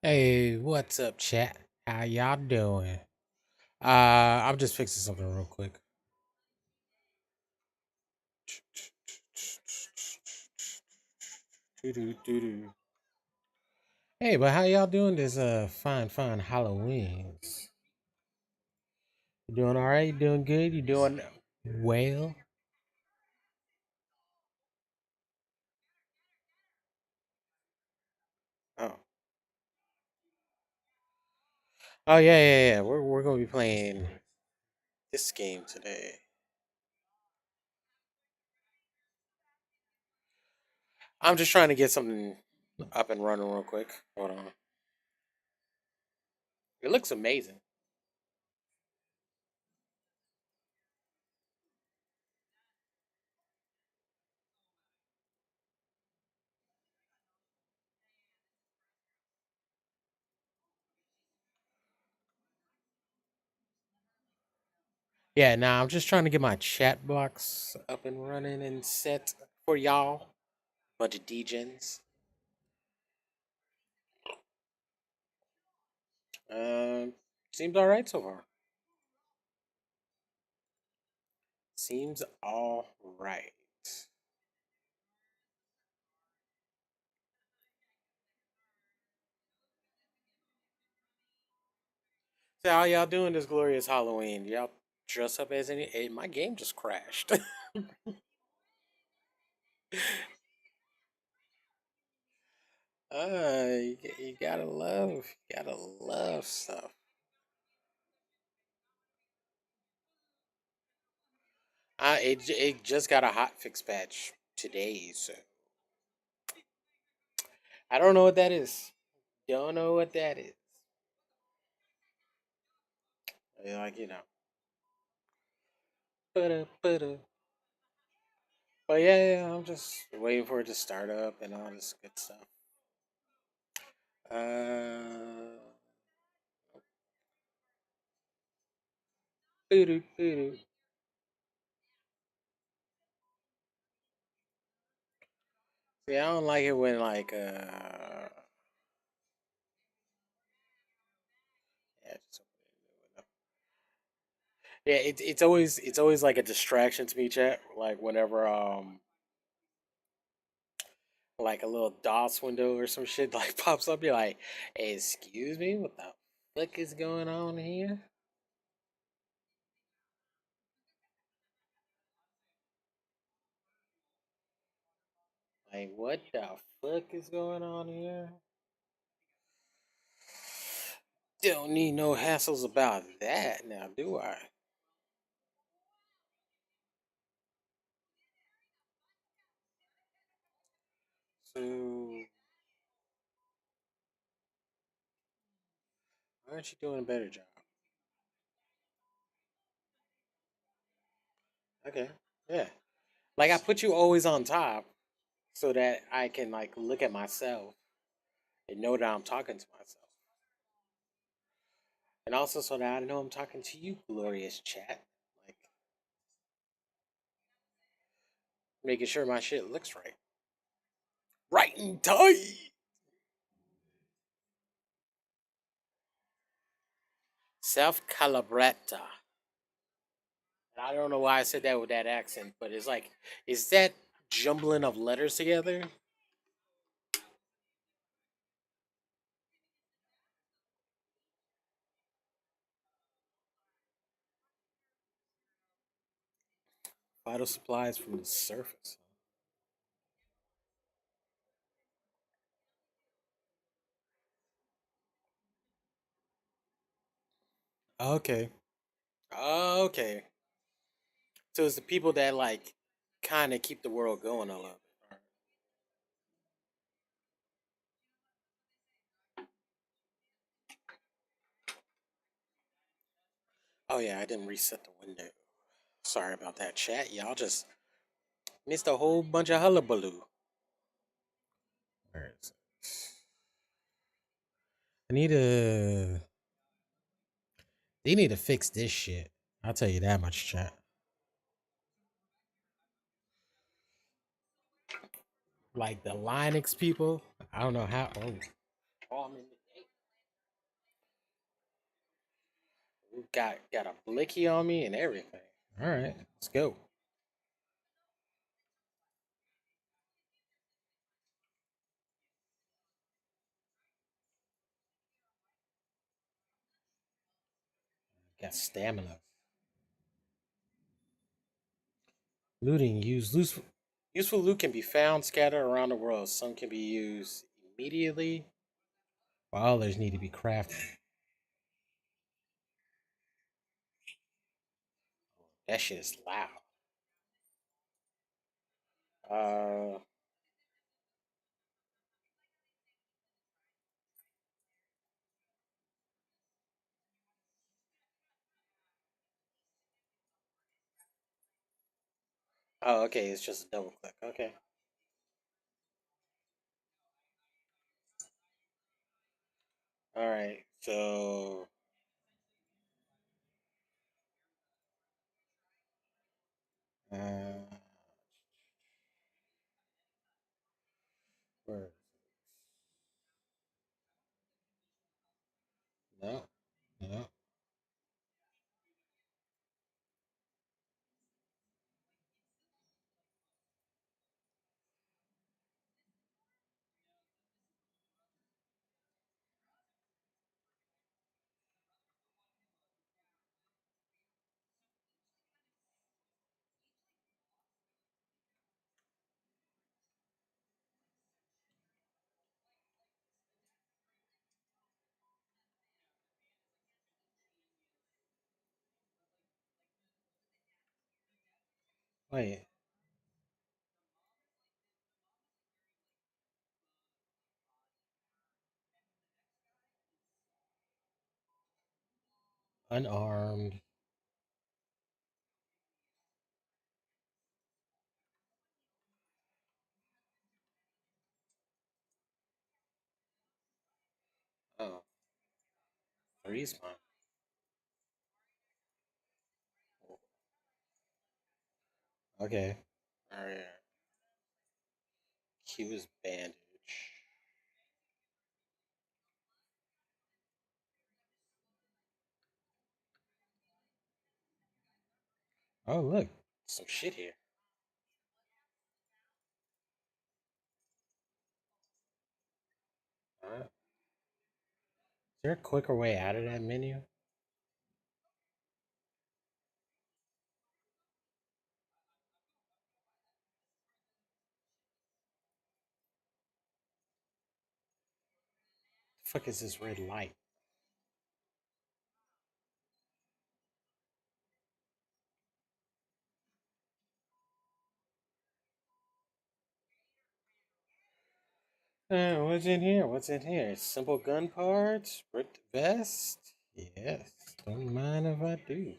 Hey, what's up, chat? How y'all doing? I'm just fixing something real quick. Doo-doo-doo-doo. Hey, but how y'all doing this fine Halloweenies? You doing all right? You doing good? You doing well? Oh, oh yeah. We're gonna be playing this game today. I'm just trying to get something up and running real quick. Hold on. It looks amazing. Yeah, now I'm just trying to get my chat box up and running and set for y'all. Bunch of degens. Um, Seems all right so far. Seems all right. So how y'all doing this glorious Halloween? Y'all dress up as any? Hey, my game just crashed. You gotta love stuff. It just got a hot fix patch today, so I don't know what that is. Don't know what that is. Like but yeah, I'm just waiting for it to start up and all this good stuff. Uh, boo-doo. See, I don't like it when yeah, yeah, it's always like a distraction to me, chat. Like whenever like a little DOS window or some shit like pops up, you're like, hey, excuse me, what the fuck is going on here? Like what the fuck is going on here? Don't need no hassles about that now, do I? So why aren't you doing a better job? Okay. Yeah. Like I put you always on top so that I can like look at myself and know that I'm talking to myself. And also so that I know I'm talking to you, glorious chat. Like making sure my shit looks right. Right and tight. Self calabretta. And I don't know why I said that with that accent, but it's like, is that jumbling of letters together? Vital supplies from the surface. Okay. Okay. So it's the people that like kind of keep the world going a little bit. Oh yeah, I didn't reset the window. Sorry about that, chat. Y'all just missed a whole bunch of hullabaloo. Where is it? I need to. They need to fix this shit. I'll tell you that much, chat. Like the Linux people, I don't know how. Oh, I'm in the game. Got a blicky on me and everything. All right, let's go. Got stamina. Looting. Useful loot can be found scattered around the world. Some can be used immediately, while others need to be crafted. That shit is loud. Uh, oh, okay. It's just a double click. Okay. All right. So, uh, where? No, no. Wait. Unarmed. Oh, respawn. Okay. All right. Q's bandage. Oh, look. Some shit here. Is there a quicker way out of that menu? The fuck is this red light? What's in here? What's in here? Simple gun parts? Ripped vest? Yes. Don't mind if I do.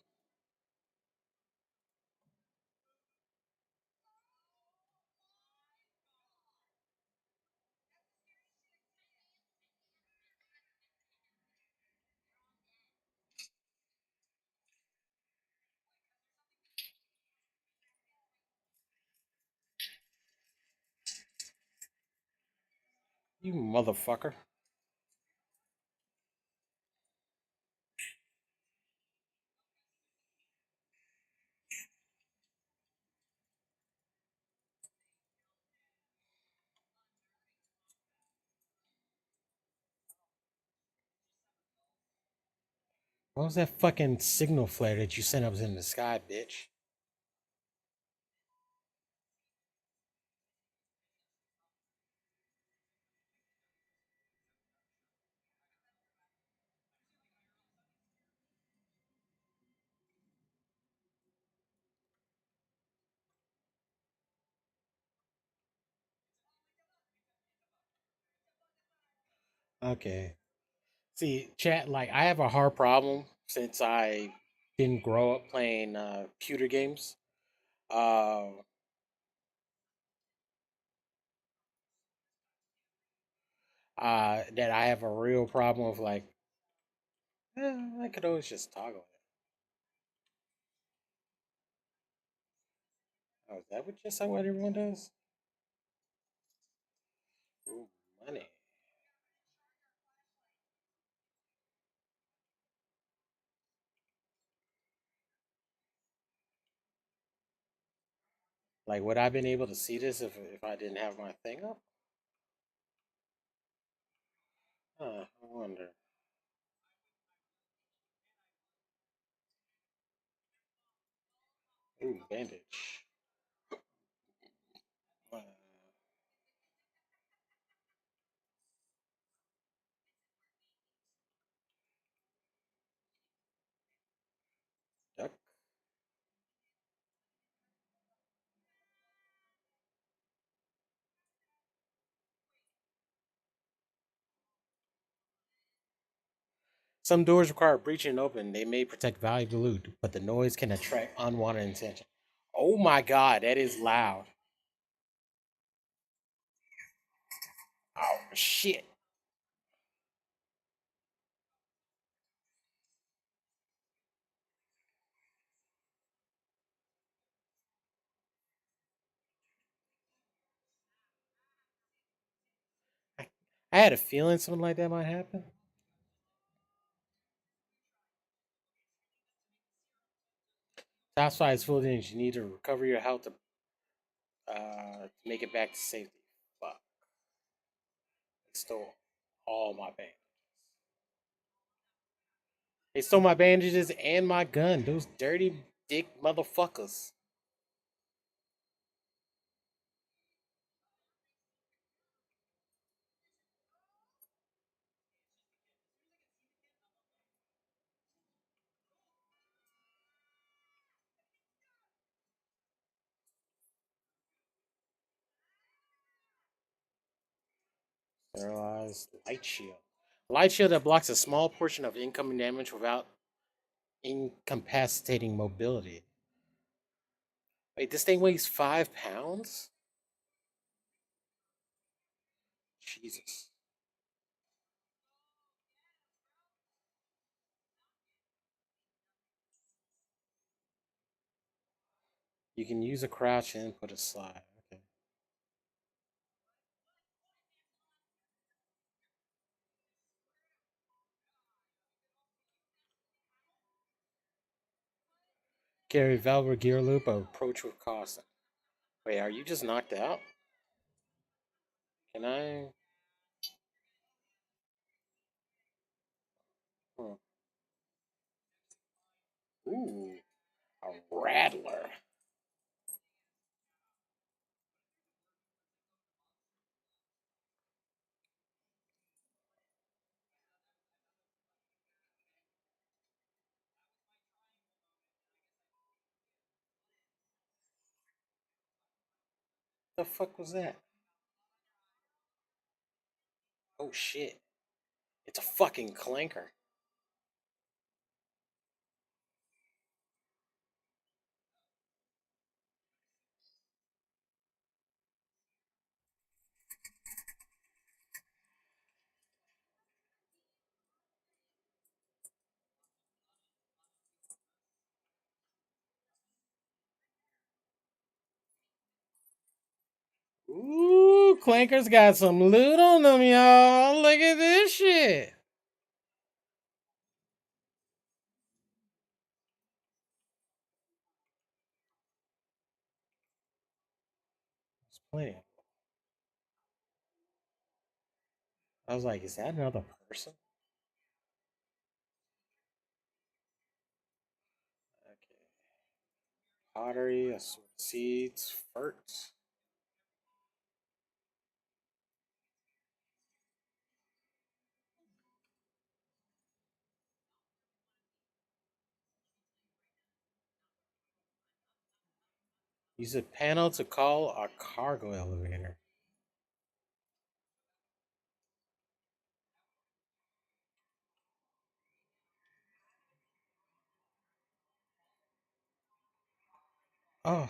You motherfucker. What was that fucking signal flare that you sent up in the sky, bitch? Okay. See, chat, like, I have a hard problem since I didn't grow up playing computer games. Uh, that I have a real problem with, like, I could always just toggle it. Oh, is that what just what everyone does? Ooh, money. Like, would I have been able to see this if I didn't have my thing up? Huh, I wonder. Ooh, bandage. Uh, duck. Some doors require breaching and open. They may protect valuable loot, but the noise can attract unwanted attention. Oh my god, that is loud. Oh shit. I, I had a feeling something like that might happen. Top side is full of damage. You need to recover your health to make it back to safety. Fuck. They stole all my bandages. They stole my bandages and my gun. Those dirty dick motherfuckers. Sterilized light shield. Light shield that blocks a small portion of incoming damage without incapacitating mobility. Wait, this thing weighs 5 pounds? Jesus. You can use a crouch and put a slide. Okay. Carry velvet gear loop or approach with caution. Wait, are you just knocked out? Can I? Hmm. Ooh, a rattler. The fuck was that? Oh shit. It's a fucking clanker. Ooh, clanker's got some loot on them, y'all. Look at this shit. It's plenty. I was like, is that another person? Okay. Pottery, assorted seeds, ferts. Use a panel to call a cargo elevator. Oh,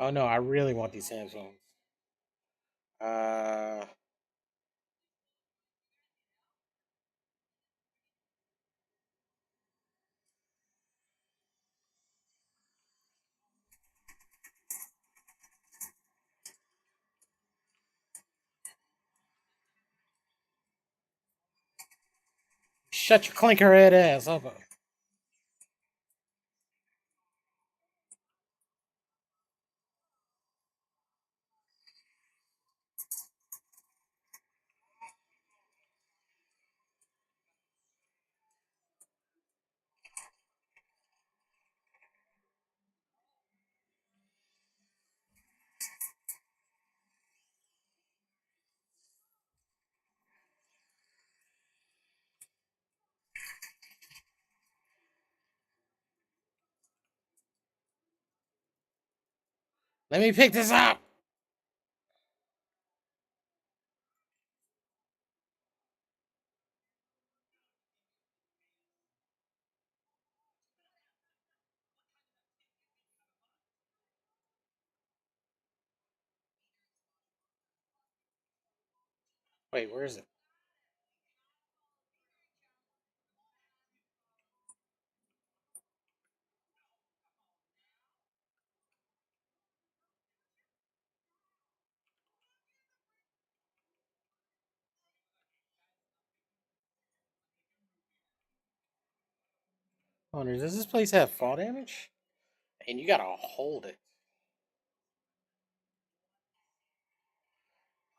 oh no! I really want these Samsungs. Uh, Shut your clinker head ass up. Let me pick this up. Wait, where is it? Oh, does this place have fall damage? And you gotta hold it.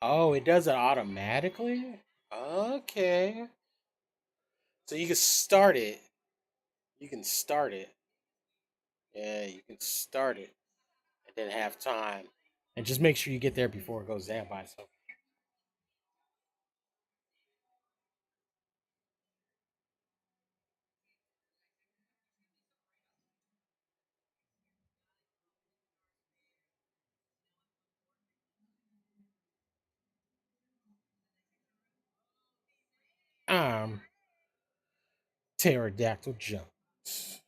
Oh, it does it automatically? Okay. So you can start it. You can start it. Yeah, you can start it and then have time. And just make sure you get there before it goes down by itself. Um, Pterodactyl Jones.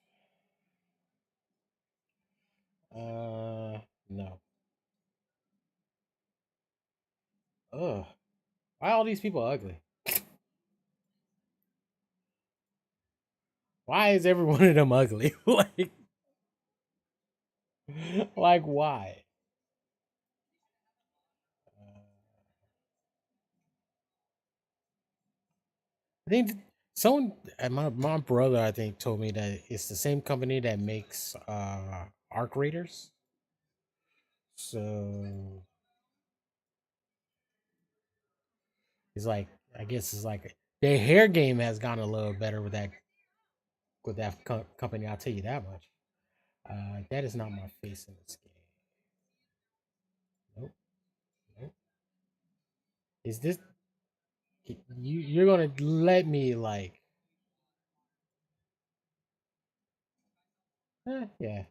No. Ugh. Why are all these people ugly? Why is every one of them ugly? Like why? Uh, I think someone, my brother, I think, told me that it's the same company that makes Arc Raiders. So it's like, I guess it's like their hair game has gotten a little better with that company. I'll tell you that much. That is not my face in this game. Nope, nope. Is this you? You're gonna let me like? Yeah.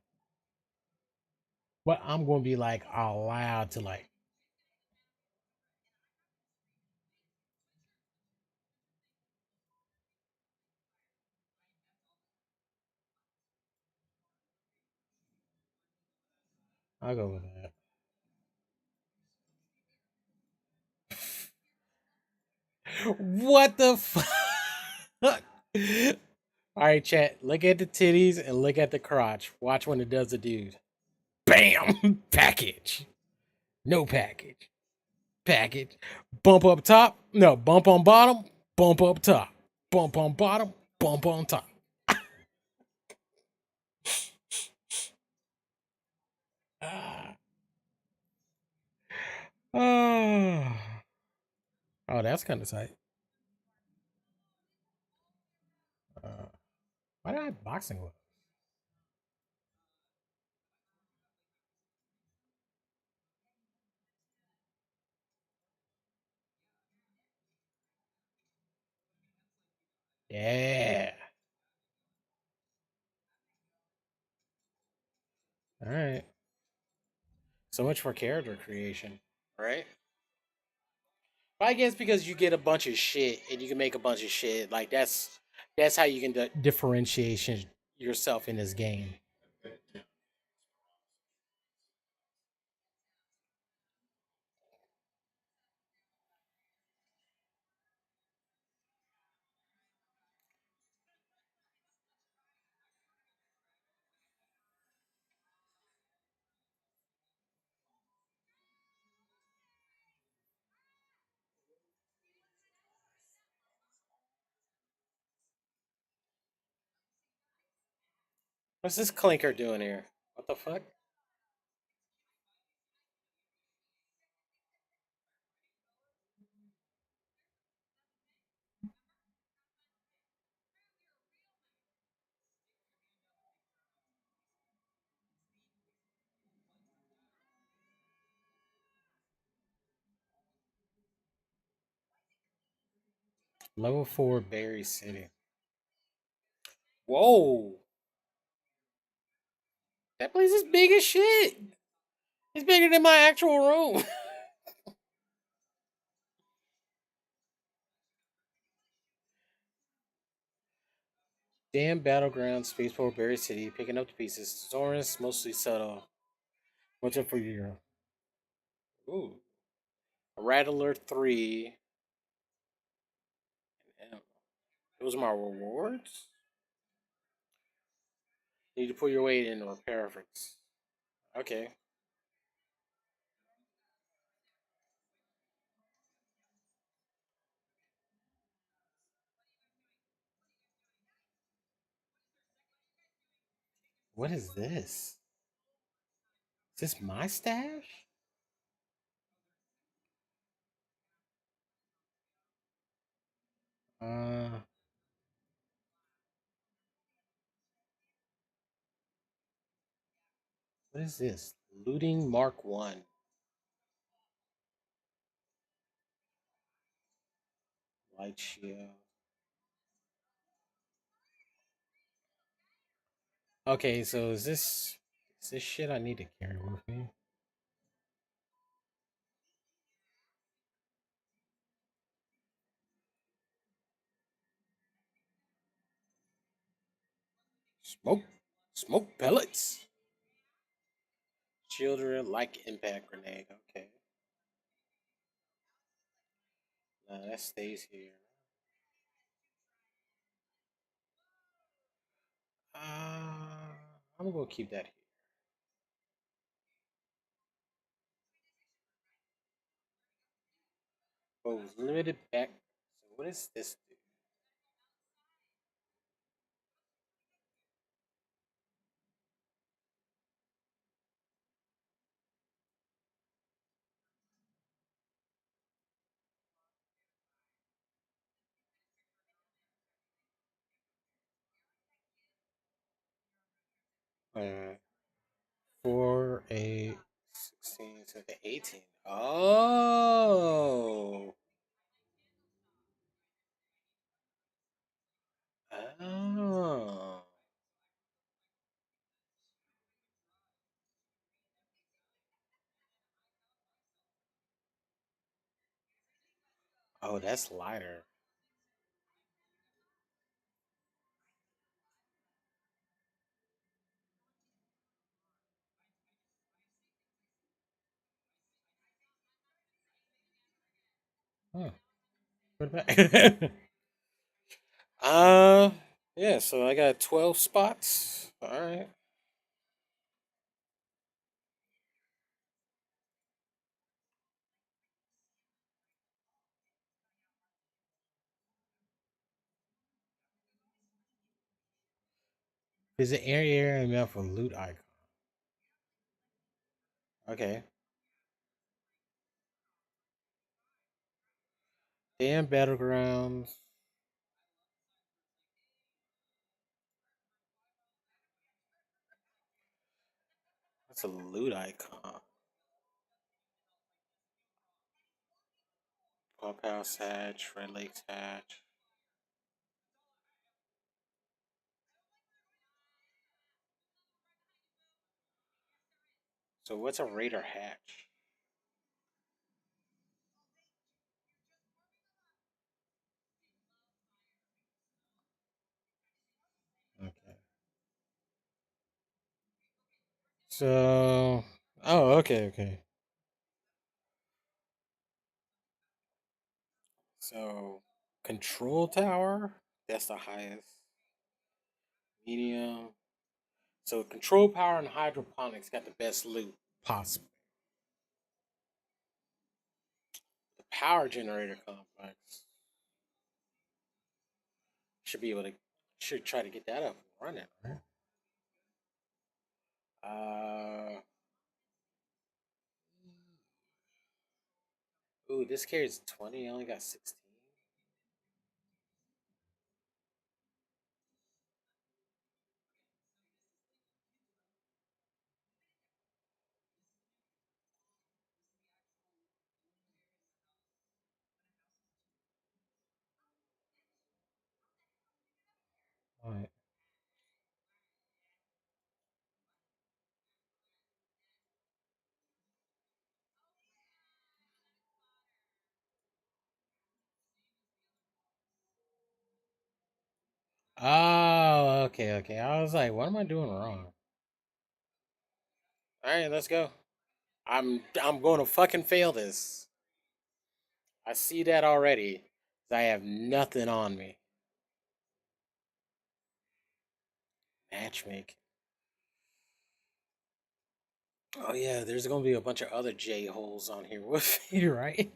But I'm gonna be like allowed to like. I'll go with that. What the fuck? All right, chat. Look at the titties and look at the crotch. Watch when it does the dude. Bam! Package. No package. Package. Bump up top. No, bump on bottom. Bump up top. Bump on bottom. Bump on top. Ah. Oh, oh, that's kind of tight. Uh, why do I have boxing gloves? Yeah. All right. So much for character creation, right? I guess because you get a bunch of shit and you can make a bunch of shit. Like that's how you can differentiate yourself in this game. What's this clinker doing here? What the fuck? Level 4 Berry City. Whoa! That place is big as shit! It's bigger than my actual room. Damn Battleground, Spaceport, Berry City, picking up the pieces. Soren's mostly subtle. What's up for you? Ooh. Rattler 3. Damn. Those are my rewards? You need to put your weight in repair efforts. Okay. What is this? Is this my stash? Uh, what is this? Looting Mark 1. Light shield. Okay, so is this shit I need to carry with me? Smoke. Smoke pellets. Children like impact grenade. Okay. That stays here. I'm gonna keep that here. Oh, limited back. So what is this do? 4, 8, 16, 17, 18. Oh. Oh. Oh, that's lighter. Huh. Put it back. uh, yeah, so I got 12 spots. All right. Visit area map for loot icon. Okay. Damn battlegrounds. That's a loot icon. Clubhouse hatch, Red Lakes hatch. So what's a raider hatch? Okay. So, oh, okay, okay. So, control tower, that's the highest. Medium. So, control power and hydroponics got the best loot possible. The power generator complex should be able to, should try to get that up and running, right? Uh, ooh, this carries 20. I only got 16. All right. Oh, okay, okay. I was like, what am I doing wrong? All right, let's go. I'm going to fucking fail this. I see that already. I have nothing on me. Matchmake. Oh yeah, there's gonna be a bunch of other J holes on here with me, right?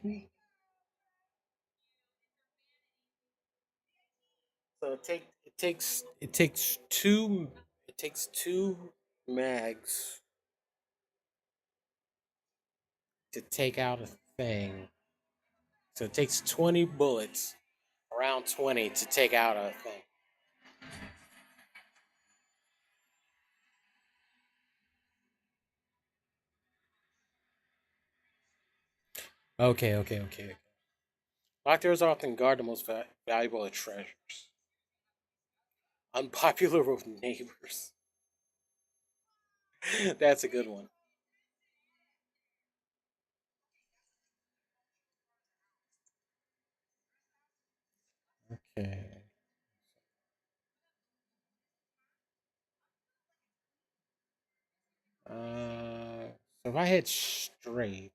So it takes two mags to take out a thing. So it takes 20 bullets, around 20 to take out a thing. Okay, okay, okay, okay. Doctors often guard the most valuable of treasures. Unpopular with neighbors. That's a good one. Okay. So if I hit straight,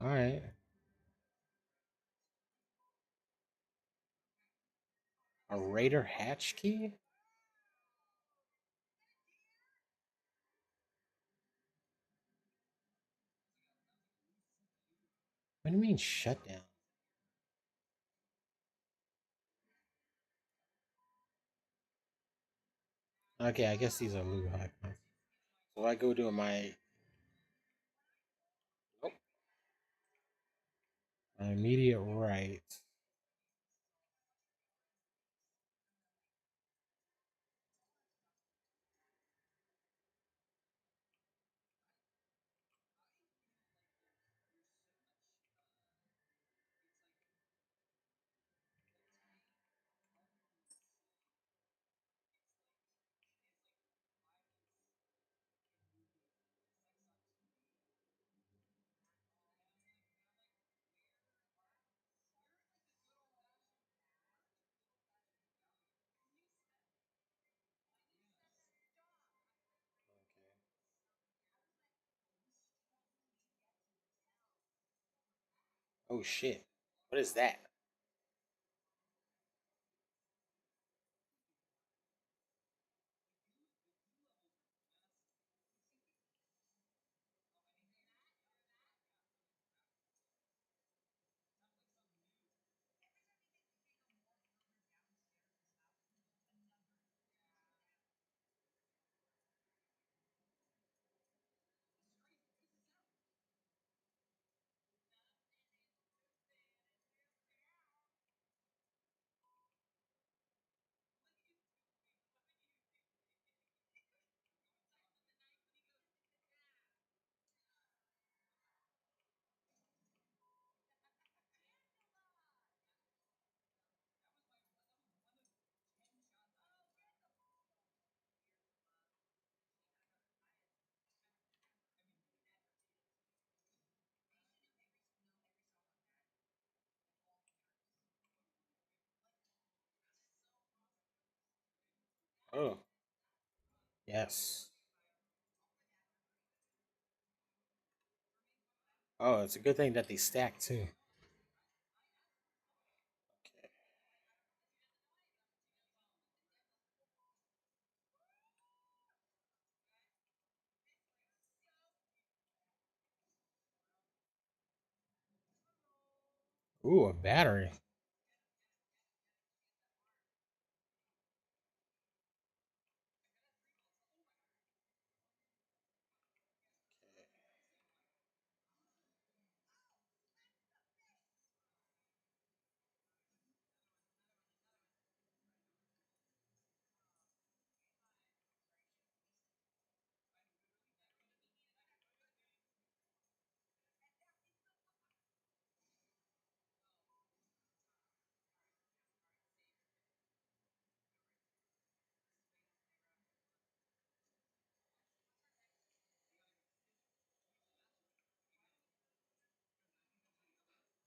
all right. A Raider hatch key? What do you mean shut down? Okay, I guess these are loot icons. So I go to oh, my immediate right. Oh shit. What is that? Oh, yes. Oh, it's a good thing that they stack too. Okay. Ooh, a battery.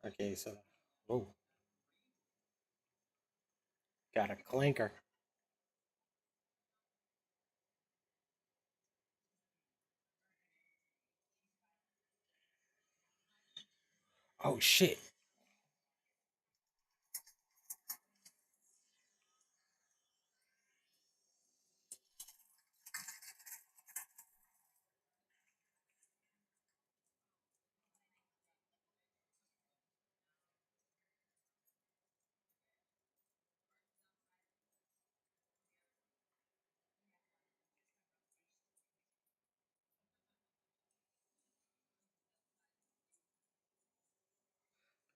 Okay, so oh, got a clinker. Oh shit.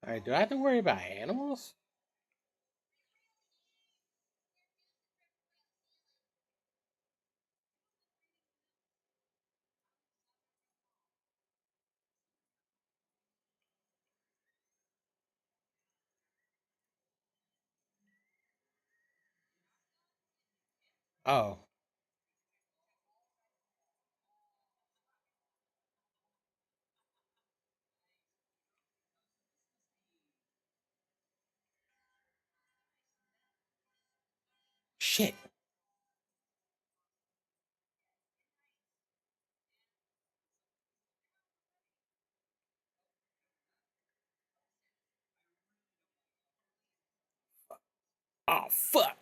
All right, do I have to worry about animals? Oh, shit. Oh, fuck.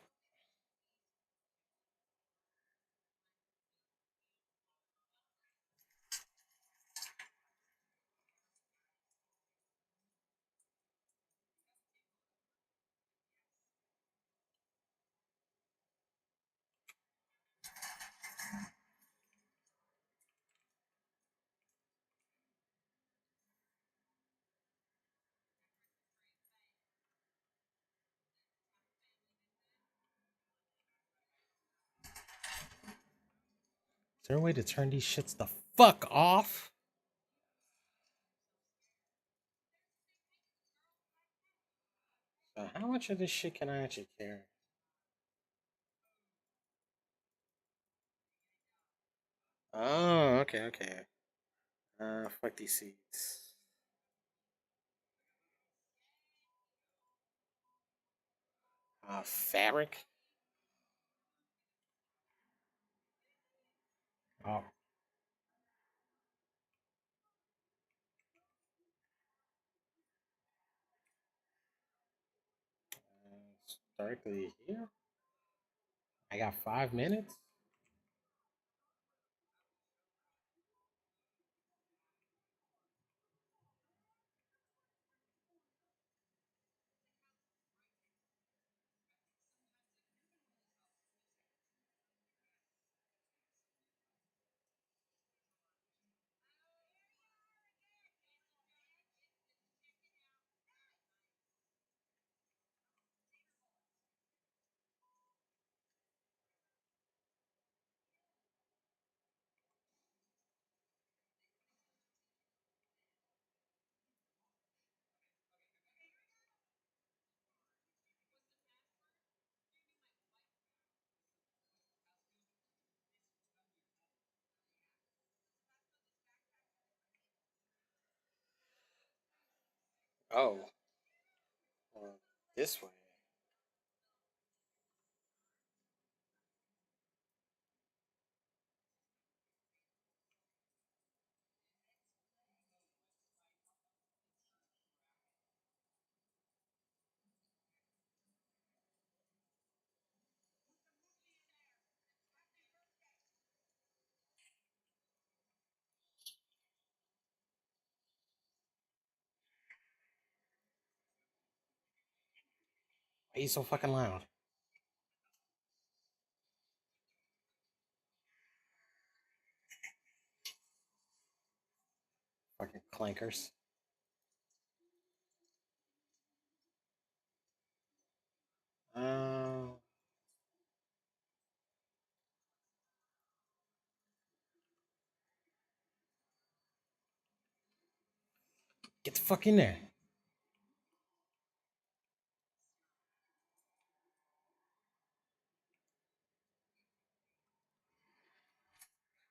Is there a way to turn these shits the fuck off? So how much of this shit can I actually carry? Oh, okay, okay. Fuck these seats. Fabric. Oh, it's directly here. I got 5 minutes. Oh, this way. Why are you so fucking loud? Fucking clankers. Uh, get the fuck in there.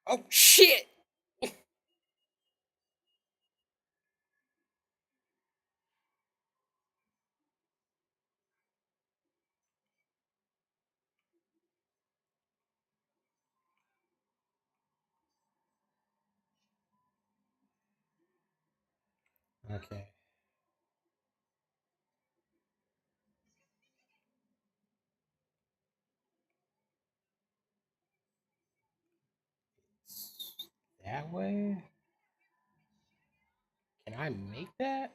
Oh shit! Okay. That way? Can I make that?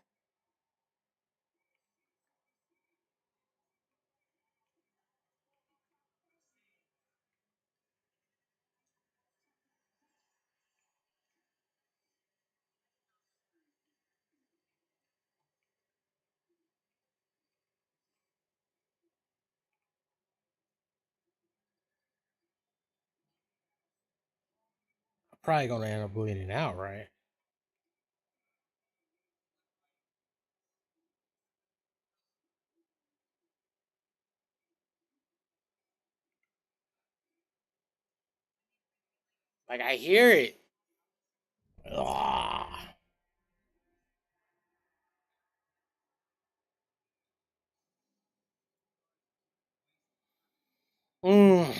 I'm probably gonna end up bleeding out, right? Like I hear it. Ugh. Mm.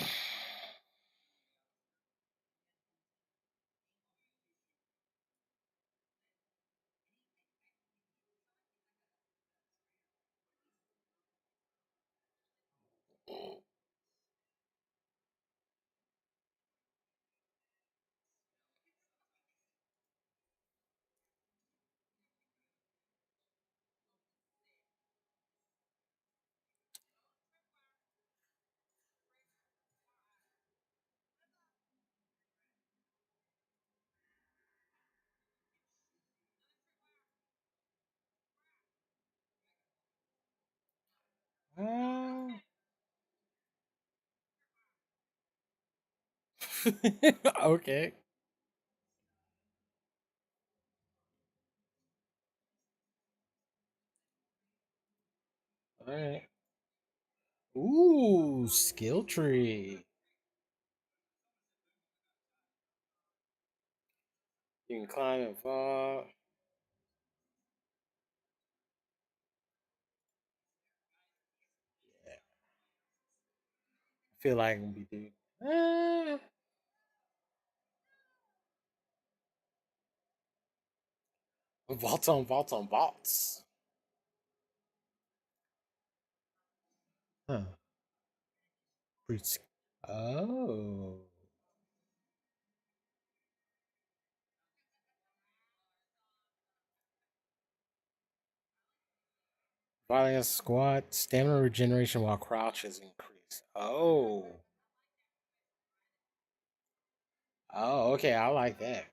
Uh, okay. All right. Ooh, skill tree. You can climb and fall. Yeah, I feel like I'm gonna be doing. Vaults on vaults on vaults. Huh. Pretty. Oh. Violence squat. Stamina regeneration while crouch is increased. Oh. Oh, okay. I like that.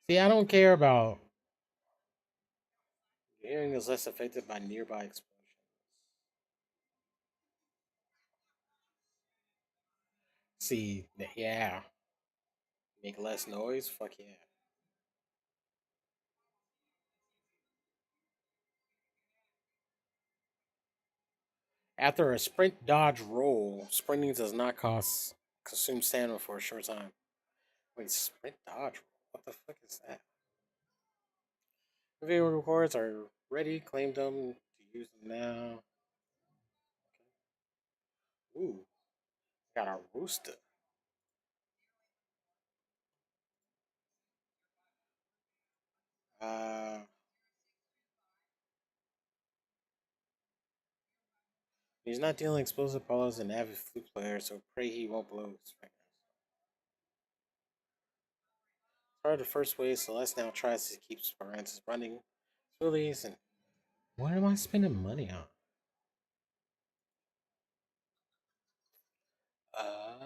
See, I don't care about hearing is less affected by nearby explosions. See, yeah. Make less noise? Fuck yeah. After a sprint dodge roll, sprinting does not cost consume stamina for a short time. Wait, sprint dodge roll? What the fuck is that? Video records are ready. Claim them to use them now. Ooh, got a rooster. Uh, he's not dealing explosive balls an avid flute player, so pray he won't blow his fingers. Part of the first wave, Celeste now tries to keep Sperances running. Willies and What am I spending money on?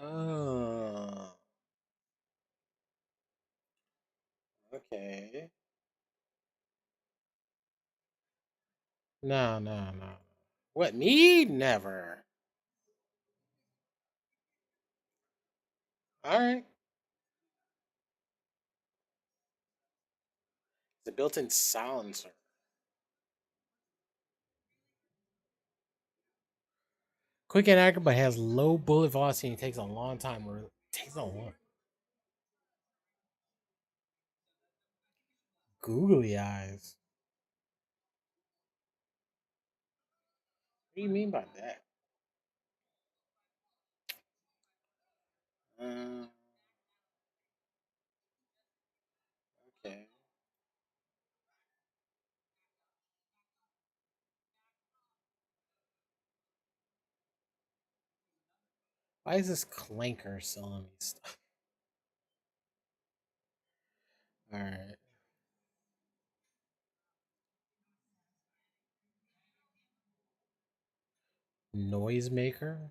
Oh, okay. No, no, no. What, me? Never. All right. It's a built-in silencer. Quick and accurate, but has low bullet velocity and takes a long time. Or takes a long. Googly eyes. What do you mean by that? Uh, okay. Why is this clanker selling me stuff? All right. Noisemaker.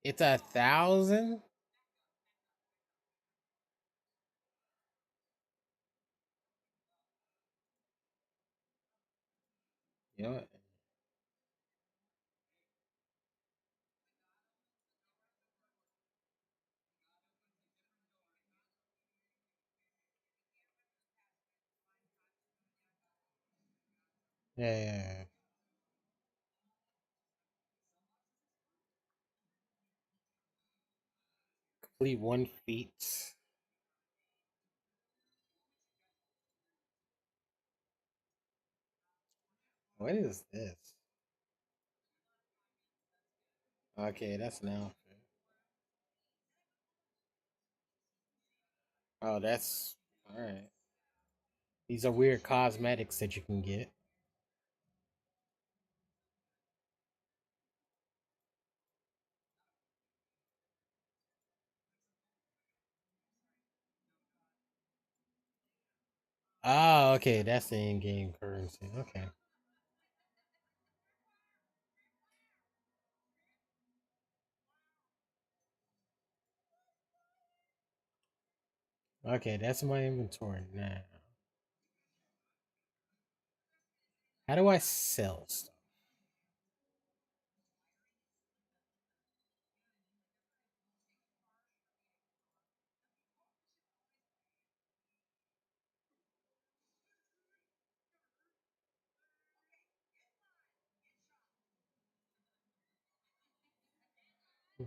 It's 1,000. You know what? Yeah, yeah, yeah. Complete 1 feet. What is this? Okay, that's an outfit. Oh, that's all right. These are weird cosmetics that you can get. Oh, okay, that's the in-game currency. Okay, okay, that's my inventory now. How do I sell stuff?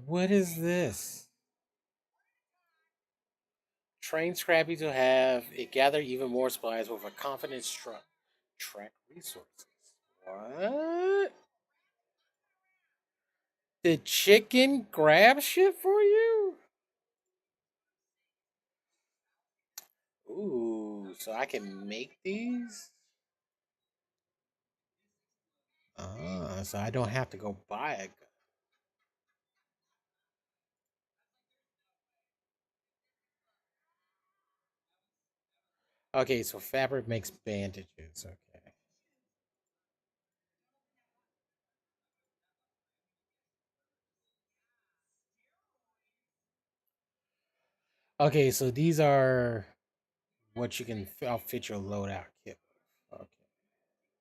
What is this? Train Scrappy to have it gather even more supplies with a confidence truck. Track resources. What? The chicken grab shit for you? Ooh, so I can make these? Ah, so I don't have to go buy a gun. Okay, so fabric makes bandages. Okay. Okay, so these are what you can outfit your loadout kit with. Okay.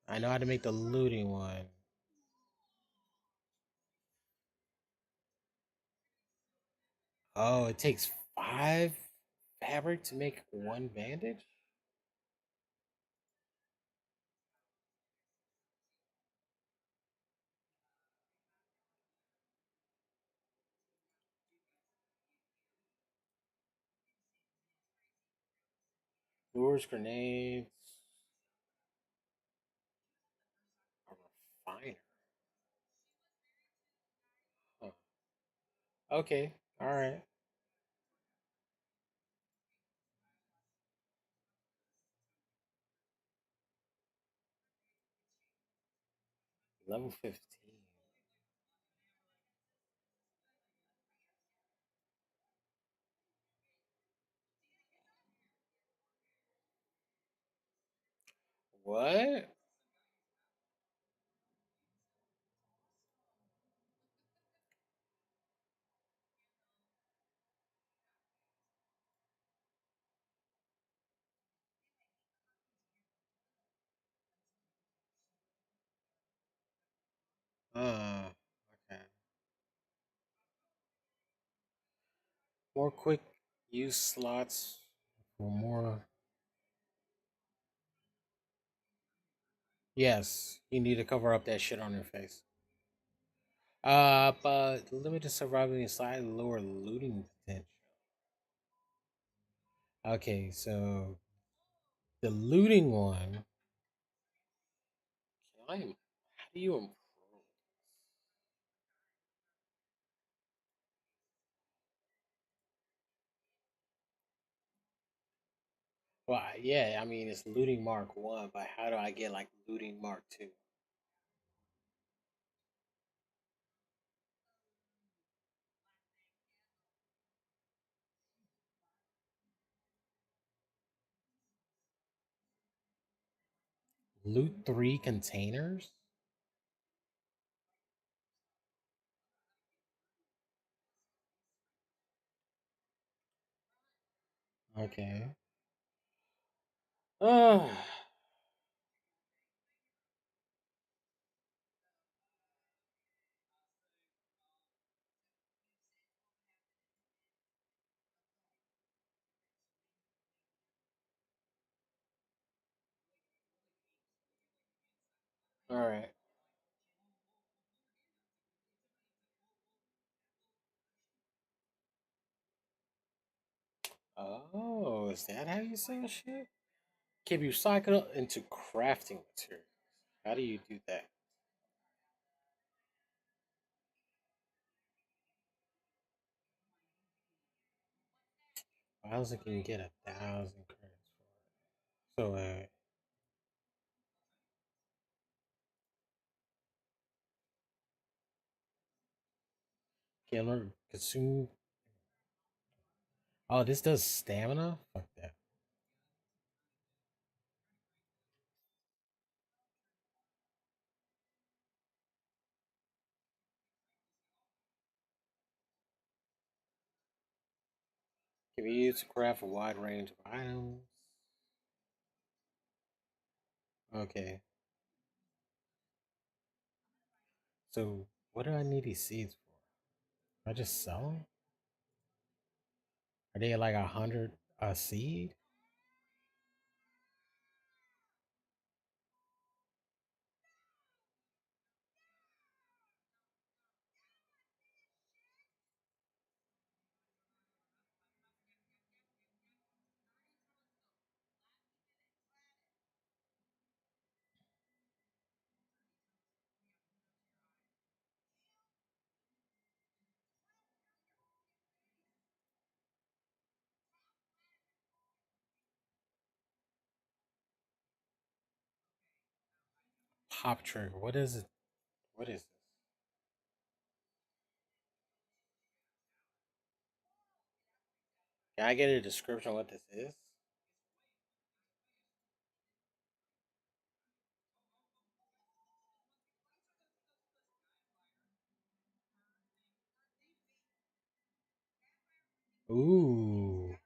I know how to make the looting one. Oh, it takes 5 fabric to make 1 bandage? Lures, grenades, a refiner. Huh. Okay, alright. Level 15. What? Okay. More quick use slots for more. Yes, you need to cover up that shit on your face. But limited surviving slightly lower looting potential. Okay, so the looting one. How do you improve? Well, yeah, I mean it's looting mark one, but how do I get like looting mark two? Loot three containers? Okay. Oh, all right. Oh, is that how you sell shit? Can be recycled into crafting materials. How do you do that? How else can you get 1,000 credits for it? So, can learn consume. Oh, this does stamina. Fuck that. Can be used to craft a wide range of items. Okay. So, what do I need these seeds for? I just sell them? Are they like 100 a seed? Pop trigger. What is it? What is this? Can I get a description of what this is? Ooh.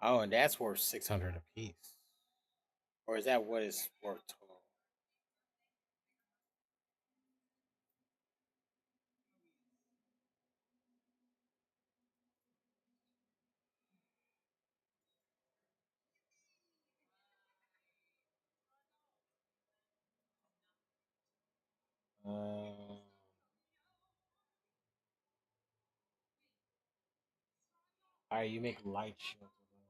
Oh, and that's worth 600 a piece. Or is that what it's worth total? Um, all right, you make light shields with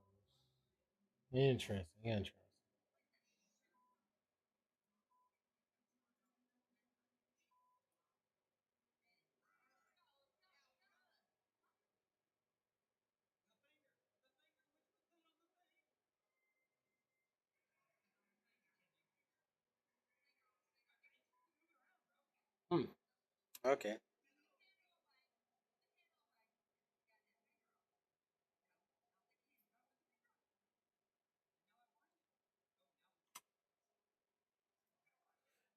those. Interesting, interesting. Hmm. Okay.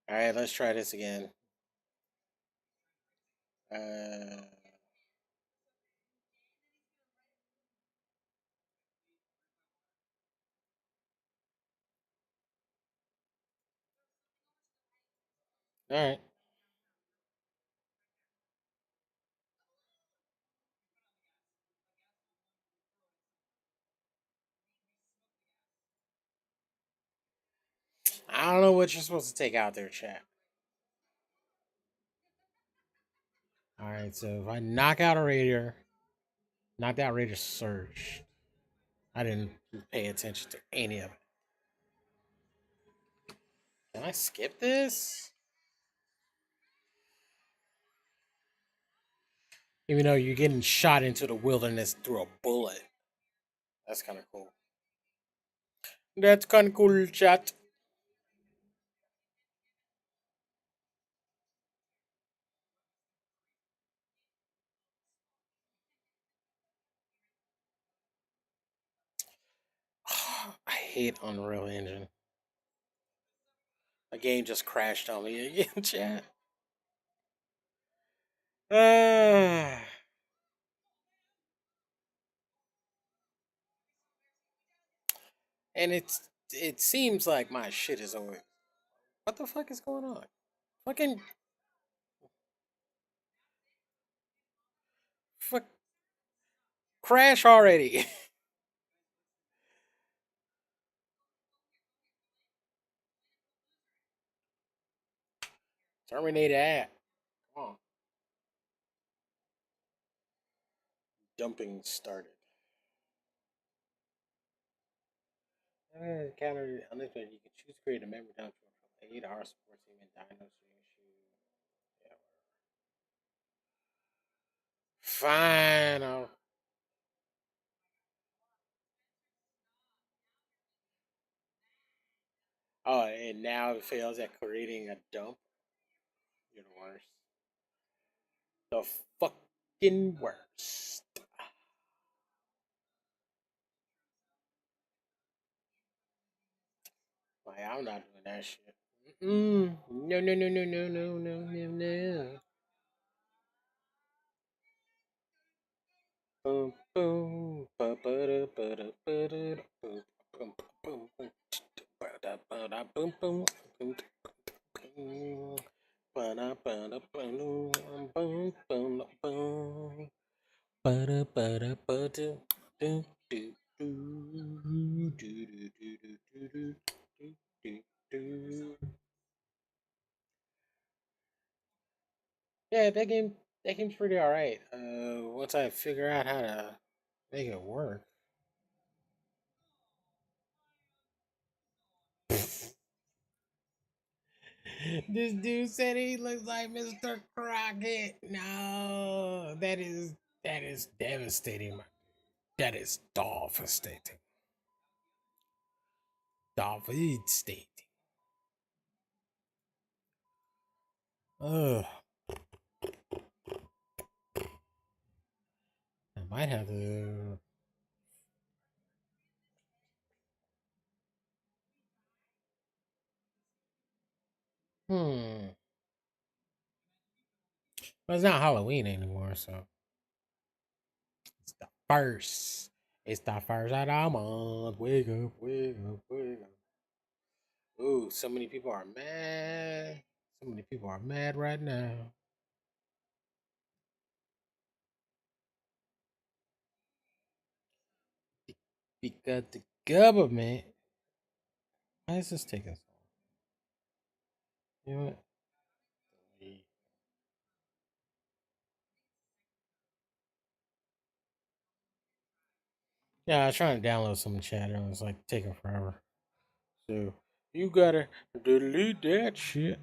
All right, let's try this again. Uh, all right. I don't know what you're supposed to take out there, chat. All right, so if I knock out a raider, knocked out raider surge. I didn't pay attention to any of it. Can I skip this? Even though you're getting shot into the wilderness through a bullet. That's kind of cool. That's kind of cool, chat. I hate Unreal Engine. A game just crashed on me again, chat. Uh, and it seems like my shit is over. What the fuck is going on? Fucking fuck crash already. Terminate that. Come on. Dumping started. Counter unlimited. You can choose to create a member down to 8 hour support team and Dino Stream Shoe. Yeah. Fine. Oh, and now it fails at creating a dump. You're the worst. The fucking worst. Like, I'm not doing that shit. Mm-mm. No, no, no, no, no, no, no, no, no. Boom, boom, ba ba da ba da ba da boom, boom, boom, boom, ba da ba da boom, boom, boom, boom, ba da ba da boom, boom, boom, boom, ba da ba da ba da do do do do do do do do do do. Yeah, that game's pretty alright. Once I figure out how to make it work. This dude said he looks like Mr. Crockett. No, that is devastating. That is devastating. Devastating. Ugh. I might have to. Hmm. But it's not Halloween anymore, so it's the first. It's the first of the month. Wake up, wake up, wake up. Ooh, so many people are mad. So many people are mad right now. Because the government. Why is this taking so long? You know what? Yeah, I was trying to download some chatter and it's like taking forever. So you gotta delete that shit.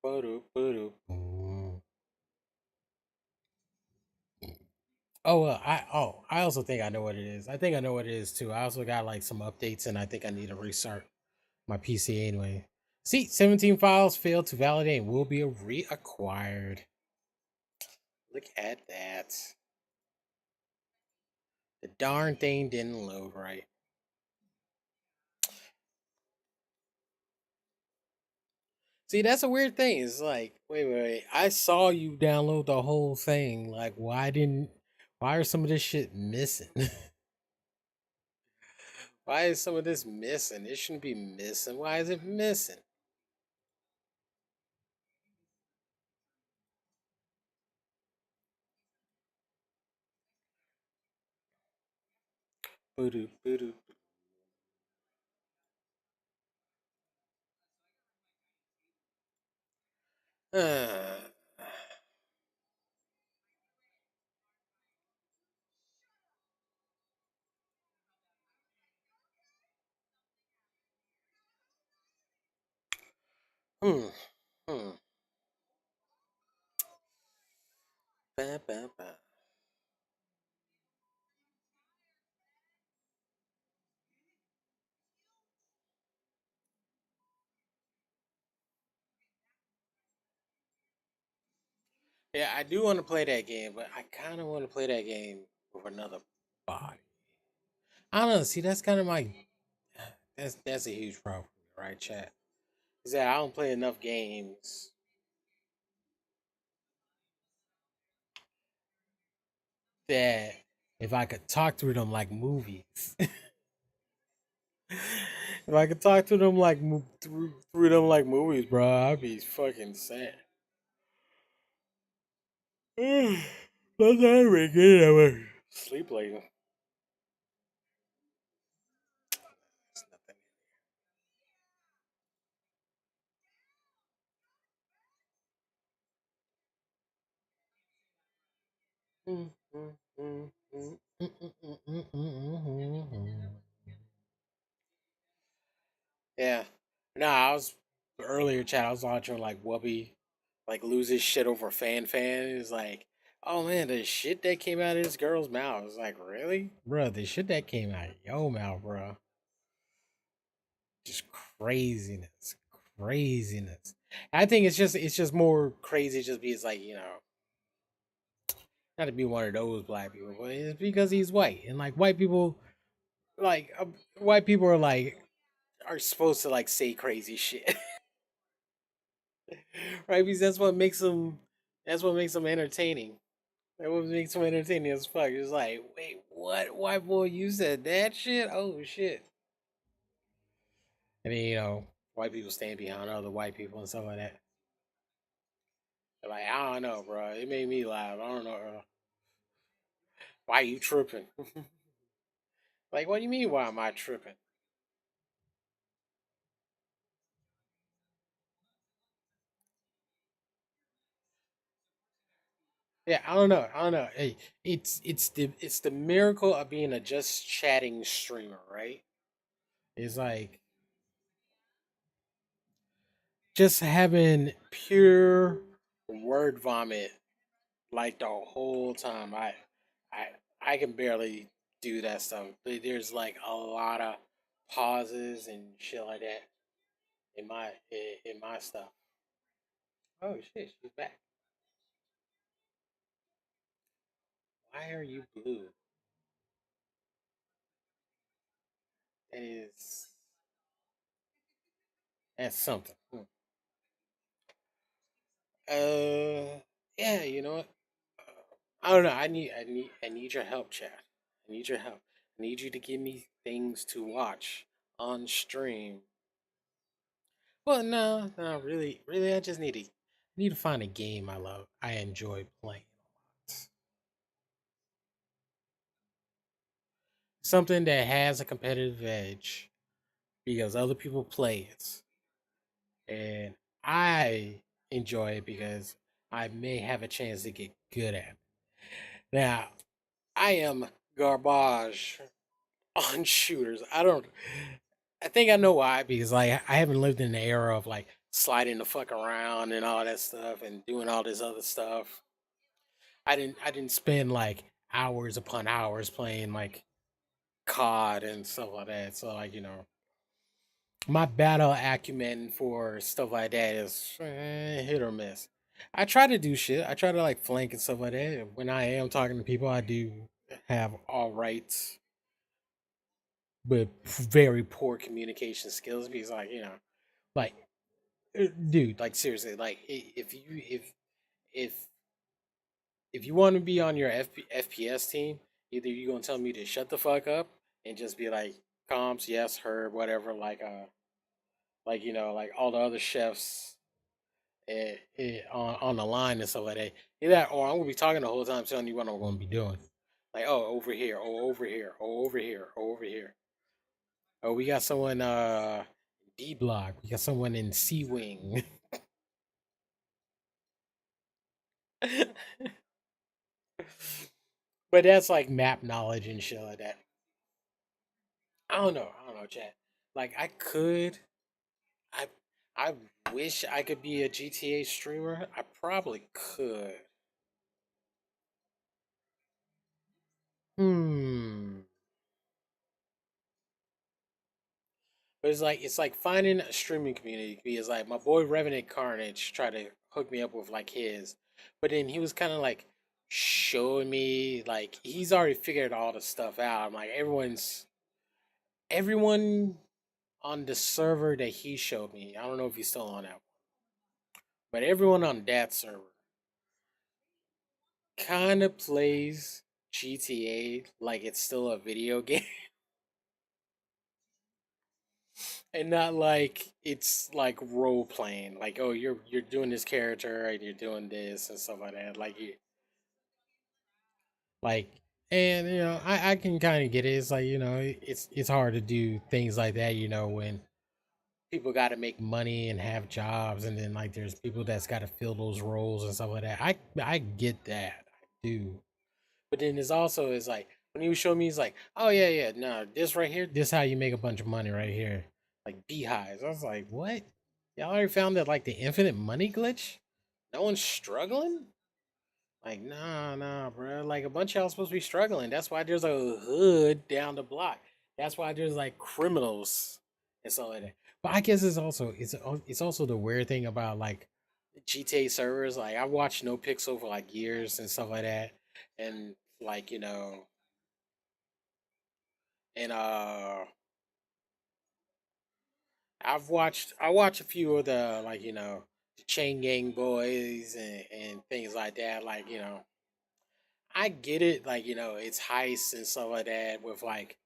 Mm. I also think I know what it is. I think I know what it is too. I also got like some updates and I think I need to restart my PC anyway. See, 17 files failed to validate and will be reacquired. Look at that. The darn thing didn't load right. See, that's a weird thing. It's like, wait. I saw you download the whole thing. Like, why are some of this shit missing? Why is some of this missing? It shouldn't be missing. Why is it missing? Boo-doo, boo-doo. Uh, hmm, hmm. Ba, ba, ba. Yeah, I do want to play that game, but I kind of want to play that game with another body. I don't know. See, that's kind of my that's a huge problem, right, chat? Is that I don't play enough games that if I could talk through them like movies, if I could talk to them like through them like movies, bro, I'd be fucking sad. That's not very good. I would sleep later. It's nothing. Yeah. No, I was earlier chat. I was watching like Wubby like lose his shit over fan. It's like, oh man, the shit that came out of this girl's mouth. It's like, really, bro? The shit that came out of your mouth, bro, just craziness, craziness. I think it's just more crazy just because like not to be one of those black people, but it's because he's white and like like white people are supposed to like say crazy shit. Right? Because that's what makes them entertaining. That what makes them entertaining as fuck. It's like, wait, what? White boy, you said that shit? Oh shit. And then, white people stand behind other white people and stuff like that. They're like, I don't know, bro. It made me laugh. I don't know. Why you tripping? Like, what do you mean, why am I tripping? Yeah, I don't know. I don't know. Hey, it's the miracle of being a just chatting streamer, right? It's like just having pure word vomit like the whole time. I I can barely do that stuff. There's like a lot of pauses and shit like that in my stuff. Oh shit, she's back. Why are you blue? That is that's something. Yeah, you know what? I don't know. I need your help, Chad. I need your help. I need you to give me things to watch on stream. Well, no, really, I just need to find a game I enjoy playing a lot. Something that has a competitive edge because other people play it, and I enjoy it because I may have a chance to get good at it. Now, I am garbage on shooters. I think I know why because like I haven't lived in the era of like sliding the fuck around and all that stuff and doing all this other stuff. I didn't spend like hours upon hours playing like COD and stuff like that. So like my battle acumen for stuff like that is hit or miss. I try to do shit. I try to like flank and stuff like that. When I am talking to people, I do. have all rights, but very poor communication skills. Because like like dude, like seriously, like if if you want to be on your FPS team, either you're gonna tell me to shut the fuck up and just be like comms, yes, her, whatever, like like all the other chefs on the line and stuff like that. Either that, or I'm gonna be talking the whole time, telling you what I'm gonna be doing. Like, oh, over here, oh, over here, oh, over here, oh, over here. Oh, we got someone D block. We got someone in C wing. But that's like map knowledge and shit like that. I don't know. I don't know, chat. Like I could. I I wish I could be a GTA streamer. I probably could. Hmm. But it's like finding a streaming community because like my boy Revenant Carnage tried to hook me up with like his, but then he was kind of like showing me like he's already figured all the stuff out. I'm like everyone on the server that he showed me. I don't know if he's still on that one, but everyone on that server kind of plays GTA like it's still a video game and not like it's like role playing. Like, oh, you're doing this character and you're doing this and stuff like that. Like you like and I can kind of get it. It's like, it's hard to do things like that, when people got to make money and have jobs and then like there's people that's got to fill those roles and stuff like that. I get that. I do. But then there's also is like when he was showing me, he's like, oh yeah, yeah, no, this right here, this how you make a bunch of money right here, like beehives. I was like, what? Y'all already found that like the infinite money glitch? No one's struggling? Like, nah, nah, bro. Like a bunch of y'all supposed to be struggling. That's why there's a hood down the block. That's why there's like criminals and stuff like that. But I guess it's also the weird thing about like GTA servers. Like I watched No Pixel for like years and stuff like that, and like and I watch a few of the like the Chain Gang Boys and things like that. Like I get it. Like it's heists and stuff like that with like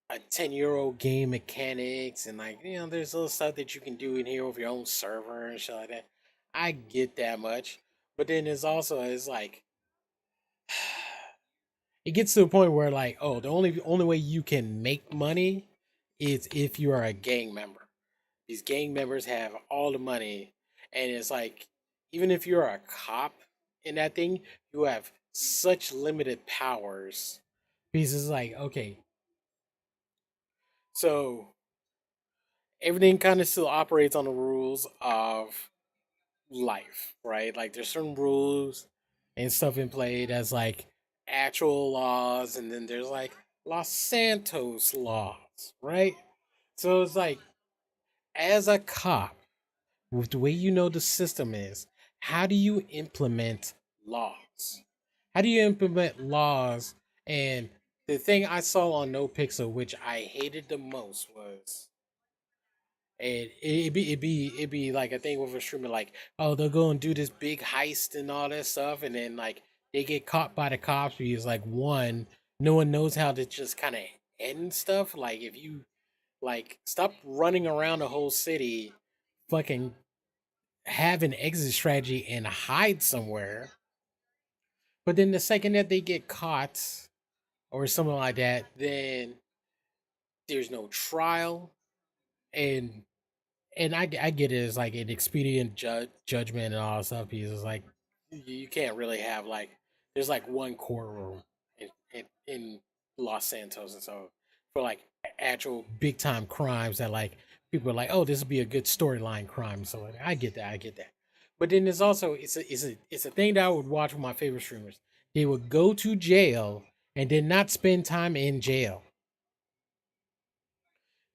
a 10-year-old game mechanics and like there's little stuff that you can do in here with your own server and shit like that. I get that much, but then it's like it gets to a point where like, oh, the only way you can make money is if you are a gang member. These gang members have all the money, and it's like even if you're a cop in that thing, you have such limited powers. Because it's like, okay, so everything kind of still operates on the rules of life, right? Like there's certain rules and stuff in play that's like actual laws, and then there's like Los Santos laws, right? So it's like as a cop, with the way the system is, how do you implement laws? How do you implement laws? And the thing I saw on No Pixel, which I hated the most, was and it'd be like a thing with a streamer like, oh, they'll go and do this big heist and all that stuff, and then like they get caught by the cops because like one, no one knows how to just kind of end stuff. Like if you like stop running around the whole city, fucking have an exit strategy and hide somewhere. But then the second that they get caught or something like that, then there's no trial and I get it as like an expedient judgment and all that stuff because it's like you can't really have like there's like one courtroom in Los Santos and so for like actual big time crimes that like people are like, oh, this would be a good storyline crime. So like, I get that. But then there's also it's a thing that I would watch with my favorite streamers. They would go to jail and then not spend time in jail.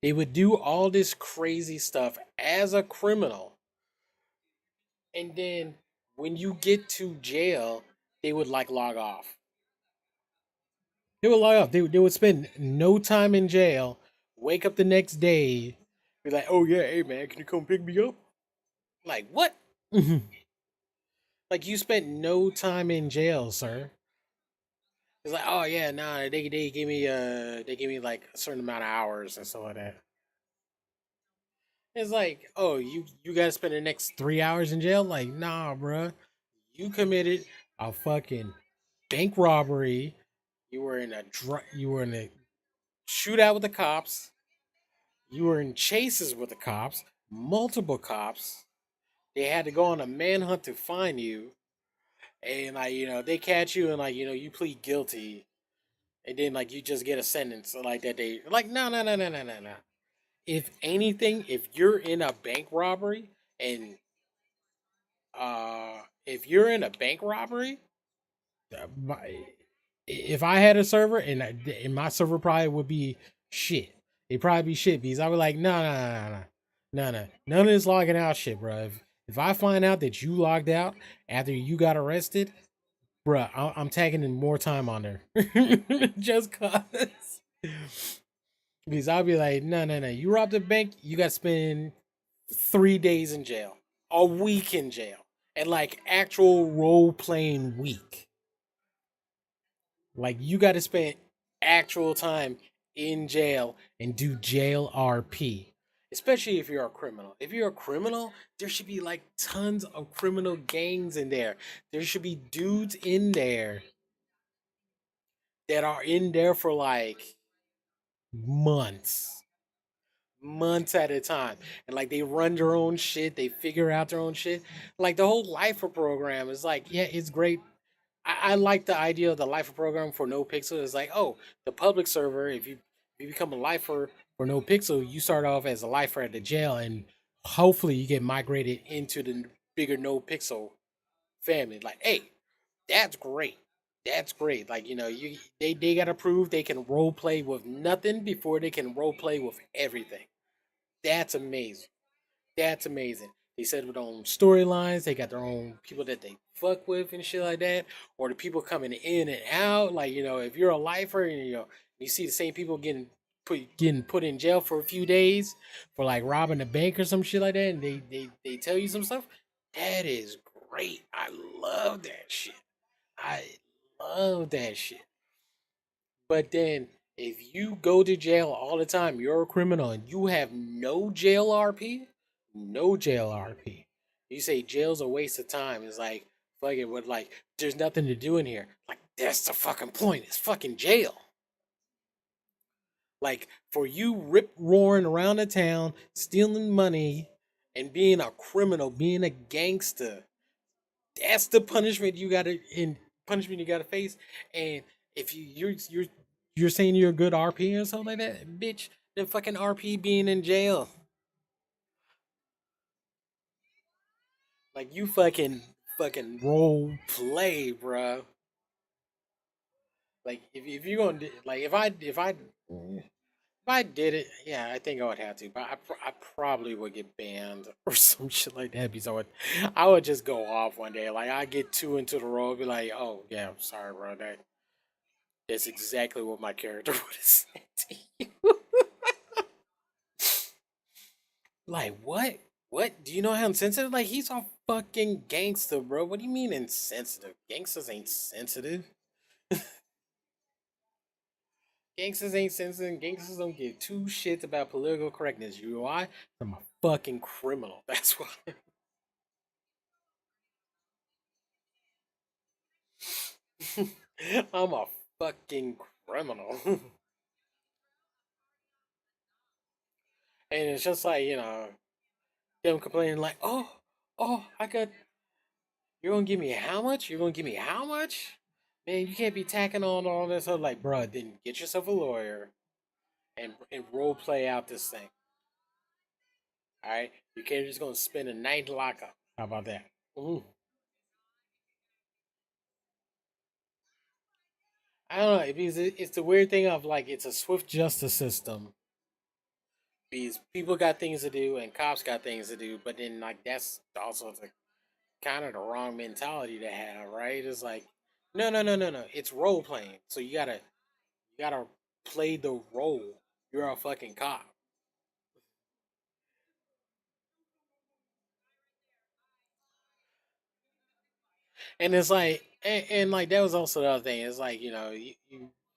They would do all this crazy stuff as a criminal. And then when you get to jail, they would like log off. They would log off. They would spend no time in jail. Wake up the next day, be like, "Oh yeah, hey man, can you come pick me up?" Like what? Like you spent no time in jail, sir. It's like, oh yeah, nah, they give me like a certain amount of hours and stuff like that. It's like, oh, you gotta spend the next 3 hours in jail? Like, nah, bruh. You committed a fucking bank robbery. You were in a shootout with the cops. You were in chases with the cops, multiple cops. They had to go on a manhunt to find you, and like they catch you and like you plead guilty, and then like you just get a sentence like that. They like no. If anything, if you're in a bank robbery and if you're in a bank robbery, my, if I had a server and my server probably would be shit. It'd probably be shit because I would like no, none of this logging out shit, bro. If I find out that you logged out after you got arrested, bro, I'm tagging in more time on there, just cause. Because I'll be like, no. You robbed a bank, you got to spend 3 days in jail, a week in jail, and like actual role playing week. Like you got to spend actual time in jail and do jail RP. Especially if you're a criminal. If you're a criminal, there should be like tons of criminal gangs in there. There should be dudes in there that are in there for like months, months at a time. And like they run their own shit, they figure out their own shit. Like the whole Lifer program is like, yeah, it's great. I like the idea of the lifer program for no pixel. It's like, oh, the public server, if you become a lifer for no pixel, you start off as a lifer at the jail, and hopefully you get migrated into the bigger no pixel family. Like, hey, that's great. That's great. Like, they gotta prove they can role play with nothing before they can role play with everything. That's amazing. That's amazing. They set up their own storylines. They got their own people that they fuck with and shit like that, or the people coming in and out. Like if you're a lifer and you see the same people getting put in jail for a few days for like robbing a bank or some shit like that, and they tell you some stuff. That is great. I love that shit. I love that shit. But then if you go to jail all the time, you're a criminal and you have no jail RP, no jail RP. You say jail's a waste of time. It's like fuck it, what like there's nothing to do in here. Like that's the fucking point. It's fucking jail. Like for you rip roaring around the town, stealing money and being a criminal, being a gangster, that's the punishment you gotta face. And if you're saying you're a good RP or something like that, bitch, then fucking RP being in jail. Like you fucking role play, bro. Like if you're gonna like if I did it, yeah, I think I would have to, but I probably would get banned or some shit like that. Because I would just go off one day. Like I get too into the role, be like, oh yeah, I'm sorry, bro. That's exactly what my character would have said to you. Like what? What? Do you know how insensitive? Like he's a fucking gangster, bro. What do you mean insensitive? Gangsters ain't sensitive. Gangsters ain't sensitive. Gangsters don't give two shits about political correctness. You know why? I'm a fucking criminal. That's why. I'm a fucking criminal. And it's just like, them complaining like, oh, I got you're gonna give me how much? You're gonna give me how much? Man, you can't be tacking on all this other like, bro, then get yourself a lawyer and role play out this thing. Alright? You can't just gonna spend a night lockup. How about that? Ooh. I don't know, because it's the weird thing of like it's a swift justice system. Because people got things to do and cops got things to do, but then like that's also the kind of the wrong mentality to have, right? It's like, no. It's role playing. So you gotta You gotta play the role. You're a fucking cop. And it's like, and like that was also the other thing. It's like you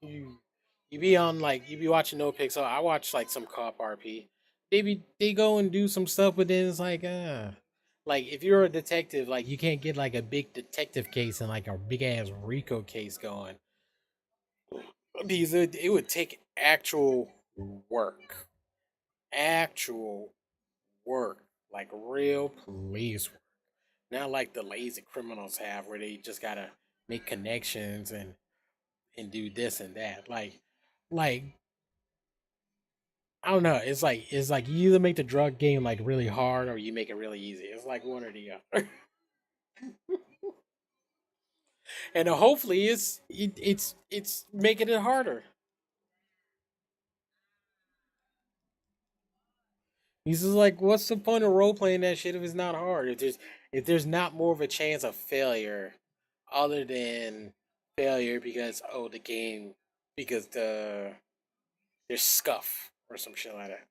you be on like you be watching No Pixel. I watch like some cop RP. They go and do some stuff, but then it's like if you're a detective, like you can't get like a big detective case and like a big ass Rico case going. It would take work, actual work, like real police work. Not like the lazy criminals have, where they just gotta make connections and do this and that. Like I don't know. It's like you either make the drug game like really hard or you make it really easy. It's like one or the other. And hopefully it's making it harder. He's just like, what's the point of role playing that shit if it's not hard? If there's not more of a chance of failure, other than failure because the game because there's scuff or some shit like that.